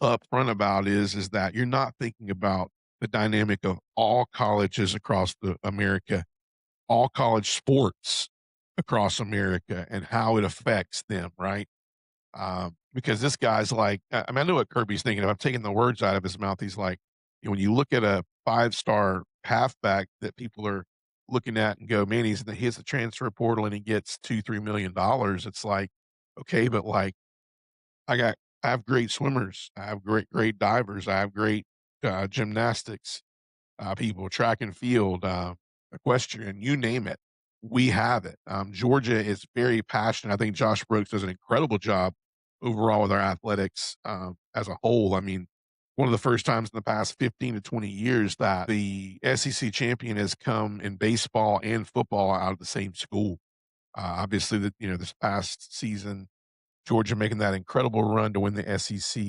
upfront about is that you're not thinking about the dynamic of all colleges across America, all college sports across America, and how it affects them, right? Because this guy's like, I mean, I know what Kirby's thinking of. I'm taking the words out of his mouth. He's like, when you look at a 5-star halfback that people are looking at and go, man, he hits the transfer portal and he gets $2-3 million. It's like, okay, but like, I have great swimmers. I have great divers. I have great gymnastics people, track and field, equestrian, you name it. We have it. Georgia is very passionate. I think Josh Brooks does an incredible job overall with our athletics as a whole. I mean, one of the first times in the past 15 to 20 years that the SEC champion has come in baseball and football out of the same school. Obviously, this past season, Georgia making that incredible run to win the SEC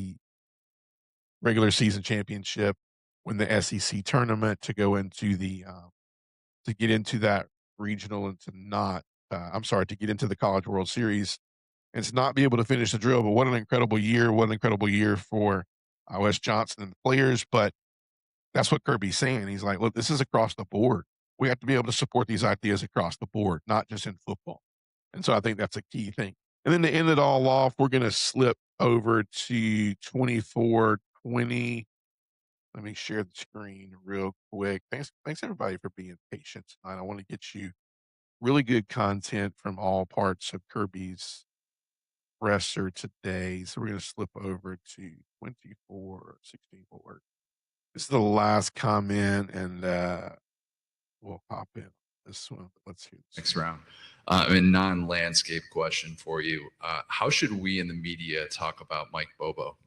regular season championship, win the SEC tournament, to go into to get into that regional and to not, to get into the College World Series and to not be able to finish the drill. But what an incredible year! What an incredible year for Wes Johnson and the players. But that's what Kirby's saying. He's like, look, this is across the board. We have to be able to support these ideas across the board, not just in football. And so I think that's a key thing. And then to end it all off, we're going to slip over to 24-20. Let me share the screen real quick. Thanks everybody for being patient tonight. I want to get you really good content from all parts of Kirby's presser today. So we're going to slip over to 24-64. This is the last comment, and we'll hop in this one. Let's hear this.
Next round. A non-landscape question for you. How should we in the media talk about Mike Bobo?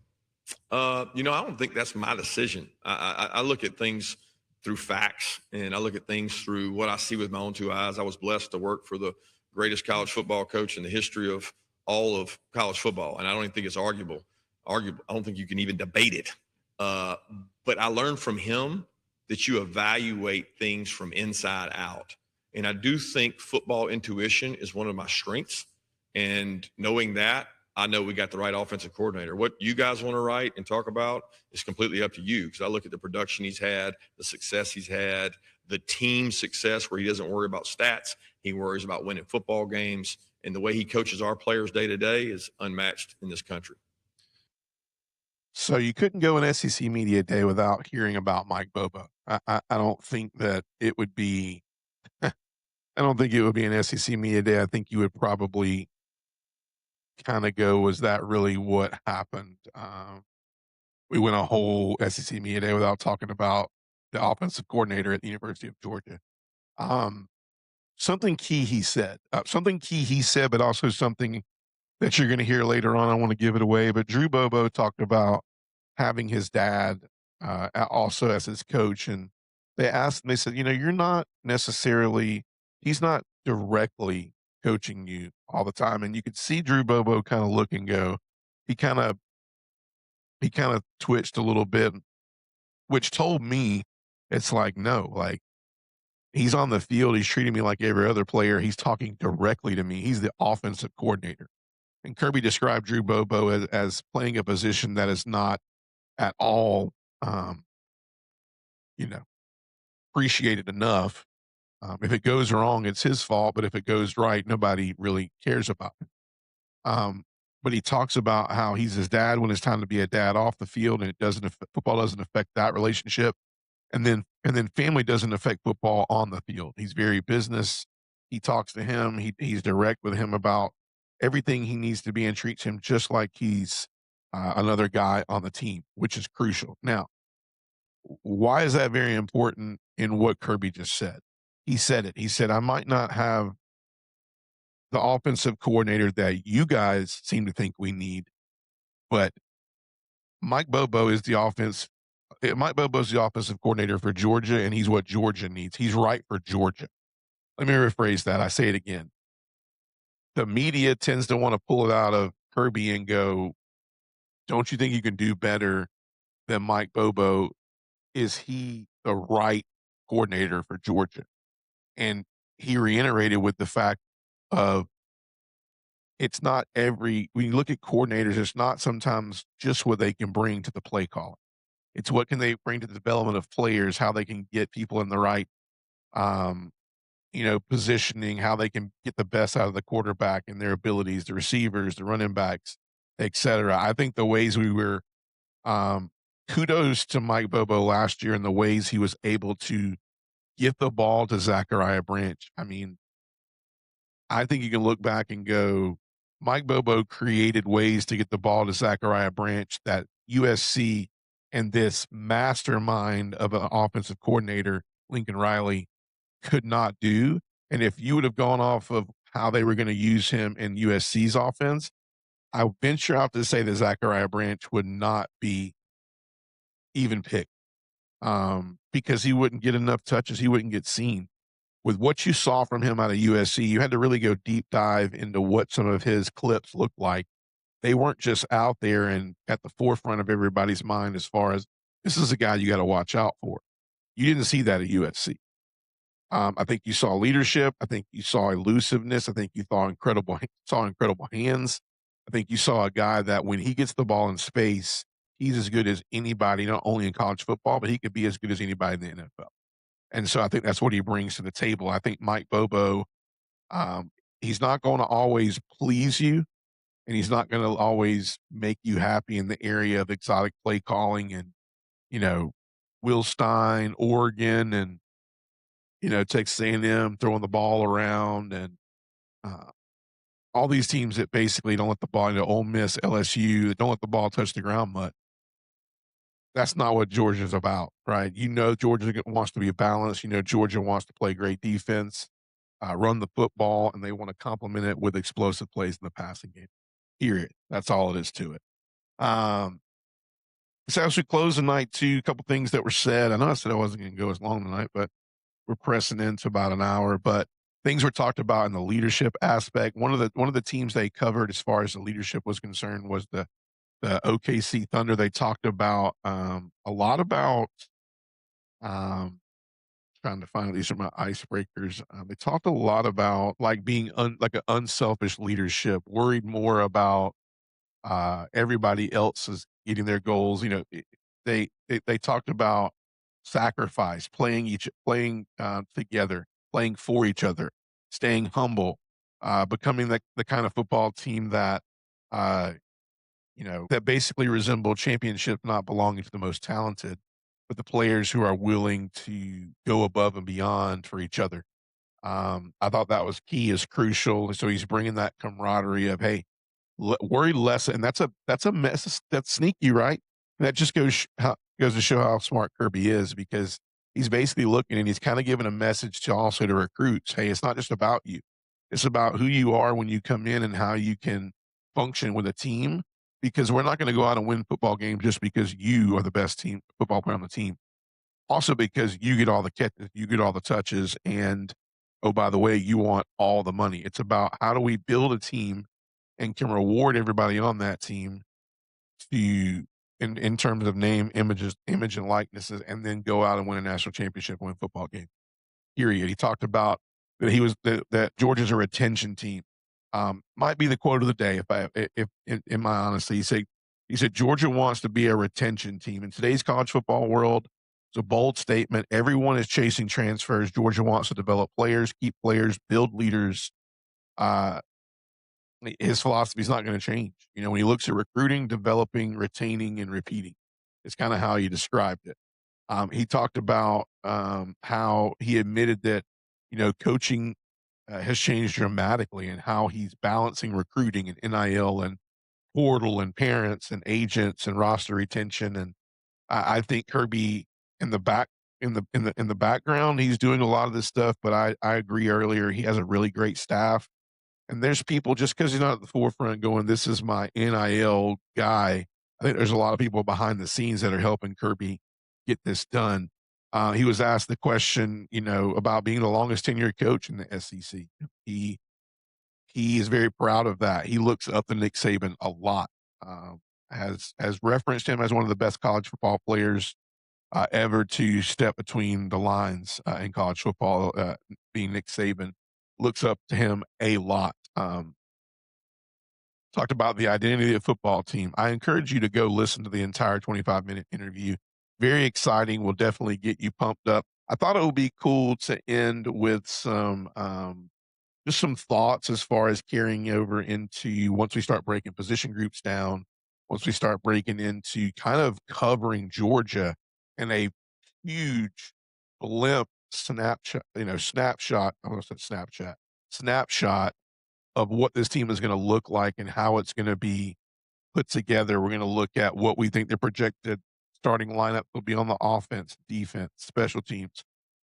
I don't think that's my decision. I look at things through facts, and I look at things through what I see with my own two eyes. I was blessed to work for the greatest college football coach in the history of all of college football, and I don't even think it's arguable. I don't think you can even debate it. But I learned from him that you evaluate things from inside out. And I do think football intuition is one of my strengths. And knowing that, I know we got the right offensive coordinator. What you guys want to write and talk about is completely up to you, because I look at the production he's had, the success he's had, the team success where he doesn't worry about stats. He worries about winning football games. And the way he coaches our players day to day is unmatched in this country.
So you couldn't go an SEC Media Day without hearing about Mike Bobo. I don't think that it would be – I don't think it would be an SEC Media Day. I think you would probably kind of go, was that really what happened? We went a whole SEC Media Day without talking about the offensive coordinator at the University of Georgia. Something key he said, but also something that you're going to hear later on. I want to give it away, but Drew Bobo talked about having his dad also as his coach, and they asked him, they said, you're not necessarily, he's not directly coaching you all the time. And you could see Drew Bobo kind of look and go, he kind of he kind of twitched a little bit, which told me it's like, no, like he's on the field. He's treating me like every other player. He's talking directly to me. He's the offensive coordinator. And Kirby described Drew Bobo as playing a position that is not at all, um, you know, appreciated enough. If it goes wrong, it's his fault. But if it goes right, nobody really cares about it. But he talks about how he's his dad when it's time to be a dad off the field, and football doesn't affect that relationship. And then family doesn't affect football on the field. He's very business. He talks to him. He's direct with him about everything he needs to be and treats him just like he's another guy on the team, which is crucial. Now, why is that very important in what Kirby just said? He said it. He said, I might not have the offensive coordinator that you guys seem to think we need, but Mike Bobo is the offense. Mike Bobo is the offensive coordinator for Georgia, and he's what Georgia needs. He's right for Georgia. Let me rephrase that. I say it again. The media tends to want to pull it out of Kirby and go, don't you think you can do better than Mike Bobo? Is he the right coordinator for Georgia? And he reiterated with the fact of it's not when you look at coordinators, it's not sometimes just what they can bring to the play calling. It's what can they bring to the development of players, how they can get people in the right, um, positioning, how they can get the best out of the quarterback and their abilities, the receivers, the running backs, etc. I think the ways we were, kudos to Mike Bobo last year and the ways he was able to get the ball to Zachariah Branch. I mean, I think you can look back and go, Mike Bobo created ways to get the ball to Zachariah Branch that USC and this mastermind of an offensive coordinator, Lincoln Riley, could not do. And if you would have gone off of how they were going to use him in USC's offense, I venture out to say that Zachariah Branch would not be even picked because he wouldn't get enough touches. He wouldn't get seen. With what you saw from him out of USC, you had to really go deep dive into what some of his clips looked like. They weren't just out there and at the forefront of everybody's mind as far as this is a guy you got to watch out for. You didn't see that at USC. I think you saw leadership. I think you saw elusiveness. I think you saw incredible hands. I think you saw a guy that when he gets the ball in space, he's as good as anybody, not only in college football, but he could be as good as anybody in the NFL. And so I think that's what he brings to the table. I think Mike Bobo, he's not going to always please you, and he's not going to always make you happy in the area of exotic play calling and, Will Stein, Oregon, and, Texas A&M throwing the ball around and all these teams that basically don't let the ball, Ole Miss, LSU, that don't let the ball touch the ground much. That's not what Georgia's about, right? Georgia wants to be balanced. Georgia wants to play great defense, run the football, and they want to complement it with explosive plays in the passing game. Period. That's all it is to it. So as we close the night, too, a couple things that were said. I know I said I wasn't going to go as long tonight, but we're pressing into about an hour. But things were talked about in the leadership aspect. One of the teams they covered as far as the leadership was concerned was the OKC Thunder. They talked about a lot about trying to find these are my icebreakers. They talked a lot about like being like an unselfish leadership, worried more about everybody else is getting their goals. They talked about sacrifice, playing together, playing for each other, staying humble, becoming the kind of football team that that basically resemble championship not belonging to the most talented, but the players who are willing to go above and beyond for each other. I thought that was key, is crucial. So he's bringing that camaraderie of, hey, worry less, and that's a mess. That's sneaky, right? And that just goes to show how smart Kirby is, because he's basically looking and he's kind of giving a message to also to recruits. Hey, it's not just about you; it's about who you are when you come in and how you can function with a team. Because we're not going to go out and win football games just because you are the best team football player on the team. Also, because you get all the catches, you get all the touches, and oh, by the way, you want all the money. It's about how do we build a team and can reward everybody on that team to in terms of name, image and likenesses, and then go out and win a national championship and win football game. Period. He talked about that that Georgia's a retention team. Might be the quote of the day if in my honesty. He said Georgia wants to be a retention team. In today's college football world, it's a bold statement. Everyone is chasing transfers. Georgia wants to develop players, keep players, build leaders. His philosophy is not going to change. When he looks at recruiting, developing, retaining, and repeating, it's kind of how he described it. He talked about how he admitted that, coaching has changed dramatically and how he's balancing recruiting and NIL and portal and parents and agents and roster retention. And I think Kirby in the background, he's doing a lot of this stuff. But I agree earlier, he has a really great staff. And there's people, just because he's not at the forefront going, this is my NIL guy. I think there's a lot of people behind the scenes that are helping Kirby get this done. He was asked the question, about being the longest tenured coach in the SEC. He is very proud of that. He looks up to Nick Saban a lot. Has referenced him as one of the best college football players ever to step between the lines in college football. Being Nick Saban, looks up to him a lot. Talked about the identity of the football team. I encourage you to go listen to the entire 25-minute interview. Very exciting. Will definitely get you pumped up. I thought it would be cool to end with some just some thoughts as far as carrying over into once we start breaking position groups down, once we start breaking into kind of covering Georgia in a huge blimp snapshot, snapshot of what this team is going to look like and how it's going to be put together. We're going to look at what we think the projected starting lineup will be on the offense, defense, special teams,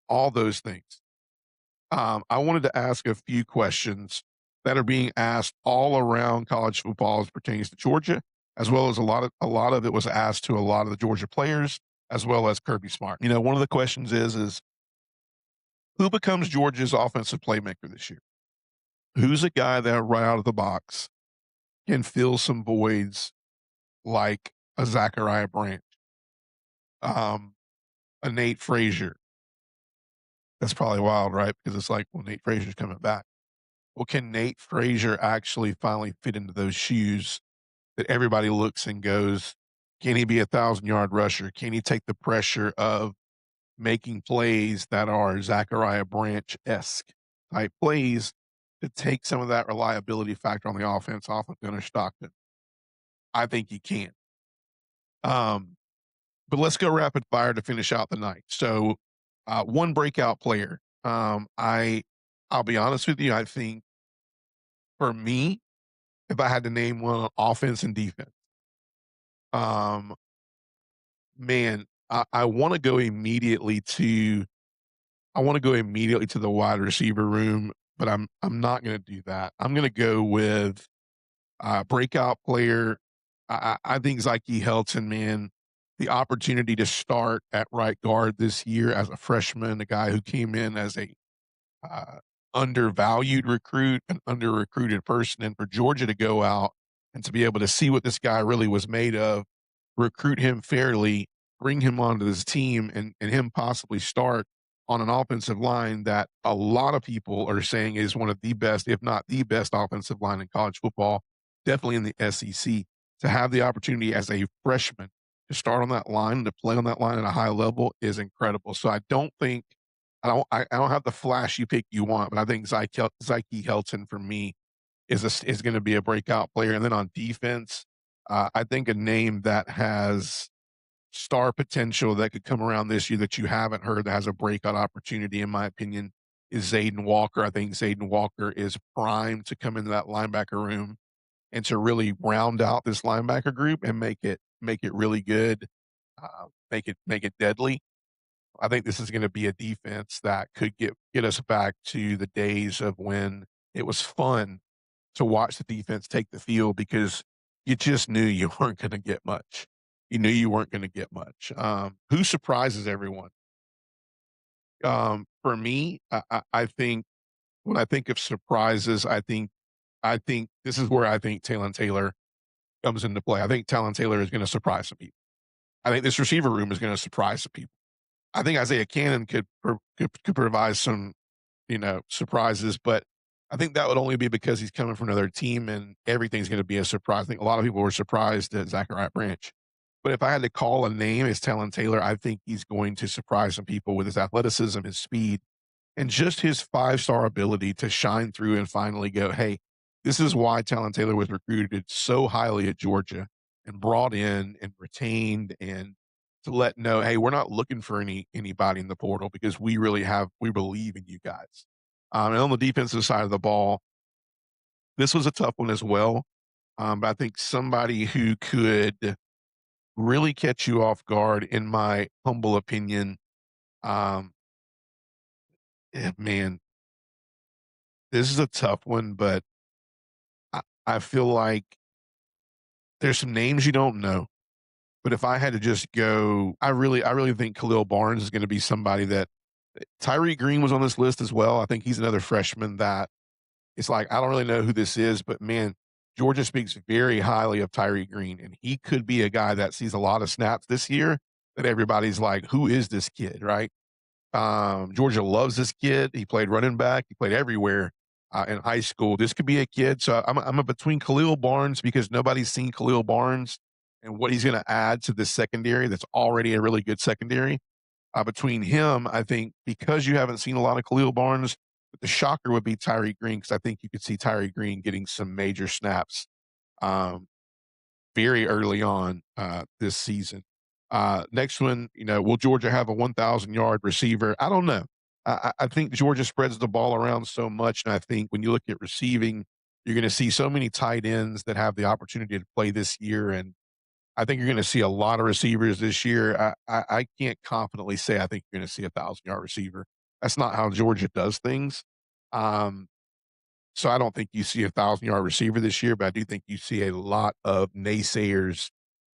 all those things. I wanted to ask a few questions that are being asked all around college football as pertains to Georgia, as well as a lot of it was asked to a lot of the Georgia players, as well as Kirby Smart. One of the questions is who becomes Georgia's offensive playmaker this year? Who's a guy that right out of the box can fill some voids like a Zachariah Branch, a Nate Frazier? That's probably wild, right? Because it's like, well, Nate Frazier's coming back. Well, can Nate Frazier actually finally fit into those shoes that everybody looks and goes, can he be a 1,000-yard rusher? Can he take the pressure of making plays that are Zachariah Branch-esque type plays to take some of that reliability factor on the offense off of Gunnar Stockton? I think he can. But let's go rapid fire to finish out the night. So one breakout player. I'll be honest with you. I think for me, if I had to name one on offense and defense, man, I want to go immediately to the wide receiver room, but I'm not going to do that. I'm going to go with breakout player. I think Zyke Helton, man, the opportunity to start at right guard this year as a freshman, a guy who came in as a undervalued recruit, an under-recruited person, and for Georgia to go out and to be able to see what this guy really was made of, recruit him fairly, bring him onto this team, and him possibly start on an offensive line that a lot of people are saying is one of the best, if not the best offensive line in college football, definitely in the SEC. To have the opportunity as a freshman to start on that line, to play on that line at a high level is incredible. So I don't have the flashy pick you want, but I think Zyke Helton for me is going to be a breakout player. And then on defense, I think a name that has star potential that could come around this year that you haven't heard that has a breakout opportunity, in my opinion, is Zayden Walker. I think Zayden Walker is primed to come into that linebacker room and to really round out this linebacker group and make it really good, make it deadly. I think this is going to be a defense that could get us back to the days of when it was fun to watch the defense take the field because you just knew you weren't going to get much. You knew you weren't going to get much. Who surprises everyone? For me, I think when I think of surprises, I think this is where I think Talon Taylor comes into play. I think Talon Taylor is going to surprise some people. I think this receiver room is going to surprise some people. I think Isaiah Cannon could provide some, surprises, but I think that would only be because he's coming from another team and everything's going to be a surprise. I think a lot of people were surprised at Zachariah Branch. But if I had to call a name, it's Talon Taylor. I think he's going to surprise some people with his athleticism, his speed, and just his 5-star ability to shine through and finally go, hey, this is why Talon Taylor was recruited so highly at Georgia and brought in and retained, and to let know, hey, we're not looking for anybody in the portal because we believe in you guys. And on the defensive side of the ball, this was a tough one as well. But I think somebody who could really catch you off guard, in my humble opinion, um, man, this is a tough one, but I feel like there's some names you don't know. But if I had to just go, I really think Khalil Barnes is going to be somebody that Tyree Green was on this list as well. I think he's another freshman that it's like, I don't really know who this is, but man, Georgia speaks very highly of Tyree Green, and he could be a guy that sees a lot of snaps this year that everybody's like, who is this kid, right? Georgia loves this kid. He played running back. He played everywhere in high school. This could be a kid. So I'm a between Khalil Barnes, because nobody's seen Khalil Barnes and what he's going to add to this secondary that's already a really good secondary. Between him, I think, because you haven't seen a lot of Khalil Barnes, but the shocker would be Tyree Green, because I think you could see Tyree Green getting some major snaps um, very early on this season. Next one, will Georgia have a 1,000-yard receiver? I don't know. I think Georgia spreads the ball around so much, and I think when you look at receiving, you're going to see so many tight ends that have the opportunity to play this year, and I think you're going to see a lot of receivers this year. I can't confidently say I think you're going to see a 1,000-yard receiver. That's not how Georgia does things. Um, so I don't think you see a 1,000-yard receiver this year, but I do think you see a lot of naysayers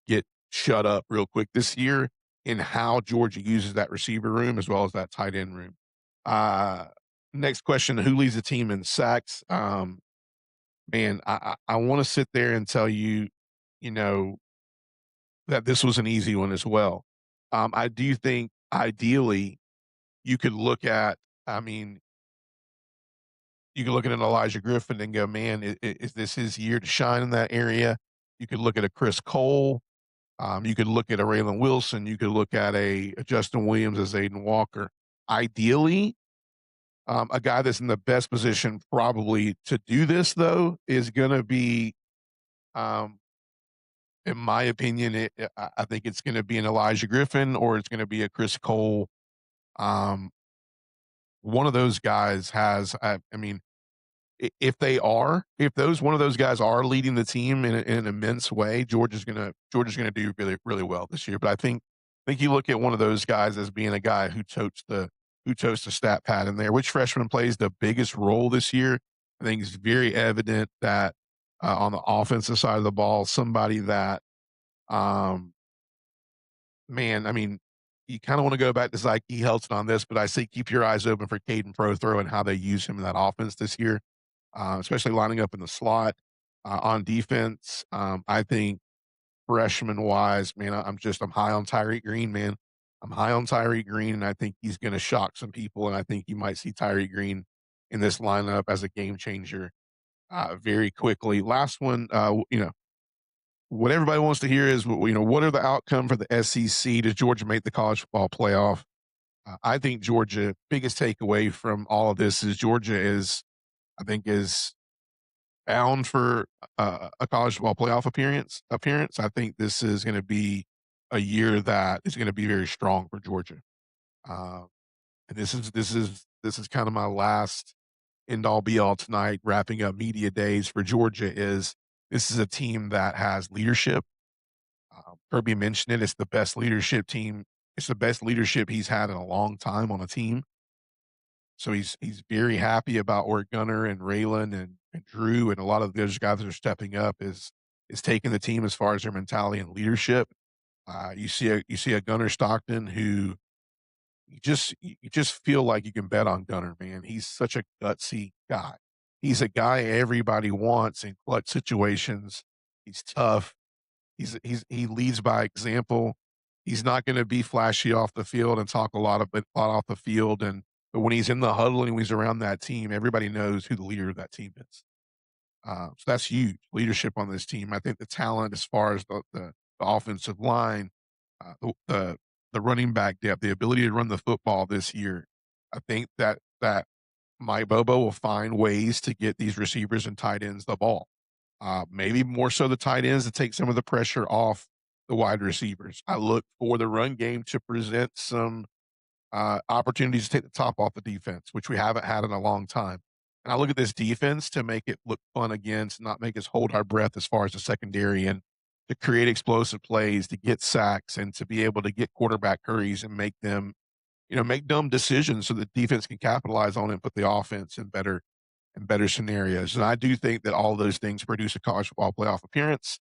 get shut up real quick this year in how Georgia uses that receiver room as well as that tight end room. Uh, Next question: who leads the team in sacks? Man, I want to sit there and tell you, you know, that this was an easy one as well. I do think ideally you could look at, I mean, you could look at an Elijah Griffin and go, man, is this his year to shine in that area? You could look at a Chris Cole. You could look at a Raylan Wilson. You could look at a Justin Williams, as Aiden Walker. Ideally, a guy that's in the best position probably to do this, though, is going to be, um, in my opinion, I think it's going to be an Elijah Griffin, or it's going to be a Chris Cole. Um, One of those guys has, I mean, if those one of those guys are leading the team in an immense way, Georgia's gonna do really, really well this year. But I think you look at one of those guys as being a guy who totes the stat pad in there. Which freshman plays the biggest role this year? I think it's very evident that on the offensive side of the ball, somebody that, um, man, I mean, you kind of want to go back to Zyke Helton on this, but I say keep your eyes open for Caden Prothro and how they use him in that offense this year, especially lining up in the slot on defense. I think freshman wise, man, I'm high on Tyree Green, man. I'm high on Tyree Green, and I think he's going to shock some people. And I think you might see Tyree Green in this lineup as a game changer very quickly. Last one, what everybody wants to hear is, what are the outcome for the SEC? Does Georgia make the college football playoff? I think Georgia, biggest takeaway from all of this is Georgia is bound for a college football playoff appearance. I think this is going to be a year that is going to be very strong for Georgia. Uh, and this is kind of my last end all be all tonight, wrapping up media days for Georgia. Is This is a team that has leadership. Kirby mentioned it. It's the best leadership team. It's the best leadership he's had in a long time on a team. So he's very happy about where Gunner and Raylan and Drew and a lot of those guys that are stepping up is taking the team as far as their mentality and leadership. You see a Gunner Stockton who you just feel like you can bet on Gunner, man. He's such a gutsy guy. He's a guy everybody wants in clutch situations. He's tough. He leads by example. He's not going to be flashy off the field and talk a lot off the field. But when he's in the huddle and when he's around that team, everybody knows who the leader of that team is. So that's huge leadership on this team. I think the talent as far as the offensive line, the running back depth, the ability to run the football this year, I think that Mike Bobo will find ways to get these receivers and tight ends the ball. Maybe more so the tight ends to take some of the pressure off the wide receivers. I look for the run game to present some opportunities to take the top off the defense, which we haven't had in a long time. And I look at this defense to make it look fun again, to not make us hold our breath as far as the secondary, and to create explosive plays, to get sacks, and to be able to get quarterback hurries and make them, make dumb decisions so that defense can capitalize on it and put the offense in better scenarios. And I do think that all those things produce a college football playoff appearance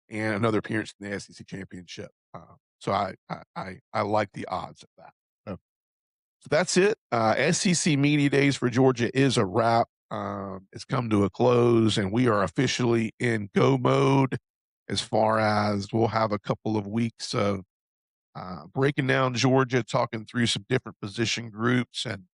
and another appearance in the SEC championship. So I like the odds of that. So that's it. SEC Media Days for Georgia is a wrap. It's come to a close, and we are officially in go mode as far as we'll have a couple of weeks of breaking down Georgia, talking through some different position groups, and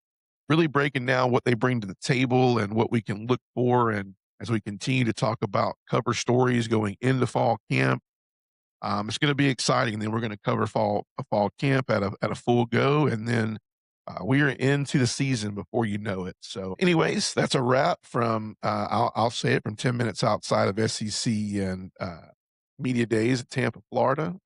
really breaking down what they bring to the table and what we can look for. And as we continue to talk about cover stories going into fall camp, it's going to be exciting. And then we're going to cover fall camp at a full go, and then we are into the season before you know it. So, anyways, that's a wrap from I'll say it, from 10 minutes outside of SEC and Media Days at Tampa, Florida.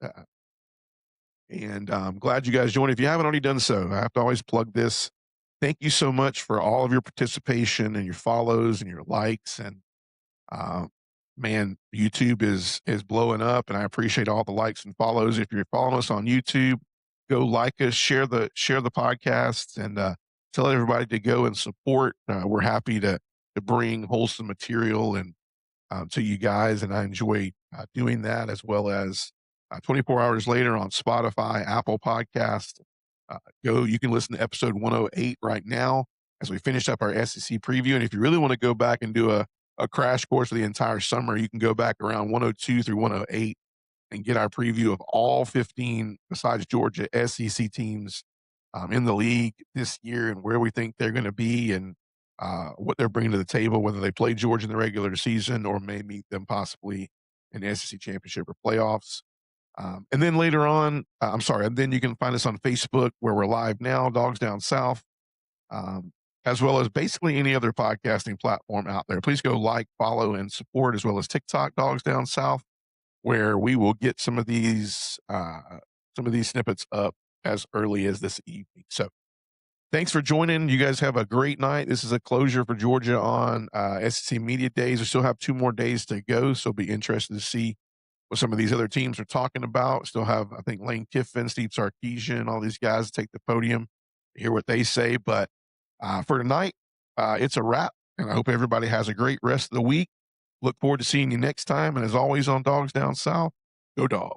And I'm glad you guys joined. If you haven't already done so, I have to always plug this. Thank you so much for all of your participation and your follows and your likes. And man, YouTube is blowing up, and I appreciate all the likes and follows. If you're following us on YouTube, go like us, share the podcast, and tell everybody to go and support. We're happy to bring wholesome material and to you guys, and I enjoy doing that, as well as 24 hours later on Spotify, Apple Podcast. You can listen to episode 108 right now as we finish up our SEC preview. And if you really want to go back and do a crash course of the entire summer, you can go back around 102 through 108 and get our preview of all 15, besides Georgia, SEC teams in the league this year, and where we think they're going to be, and what they're bringing to the table, whether they play Georgia in the regular season or may meet them possibly in the SEC championship or playoffs. And then later on, and then you can find us on Facebook, where we're live now, Dogs Down South, as well as basically any other podcasting platform out there. Please go like, follow, and support, as well as TikTok, Dogs Down South, where we will get some of these snippets up as early as this evening. So thanks for joining. You guys have a great night. This is a closure for Georgia on SEC Media Days. We still have 2 more days to go, so be interested to see what some of these other teams are talking about. Still have, I think, Lane Kiffin, Steve Sarkisian, all these guys take the podium to hear what they say. But for tonight, it's a wrap, and I hope everybody has a great rest of the week. Look forward to seeing you next time. And as always on Dogs Down South, go Dogs.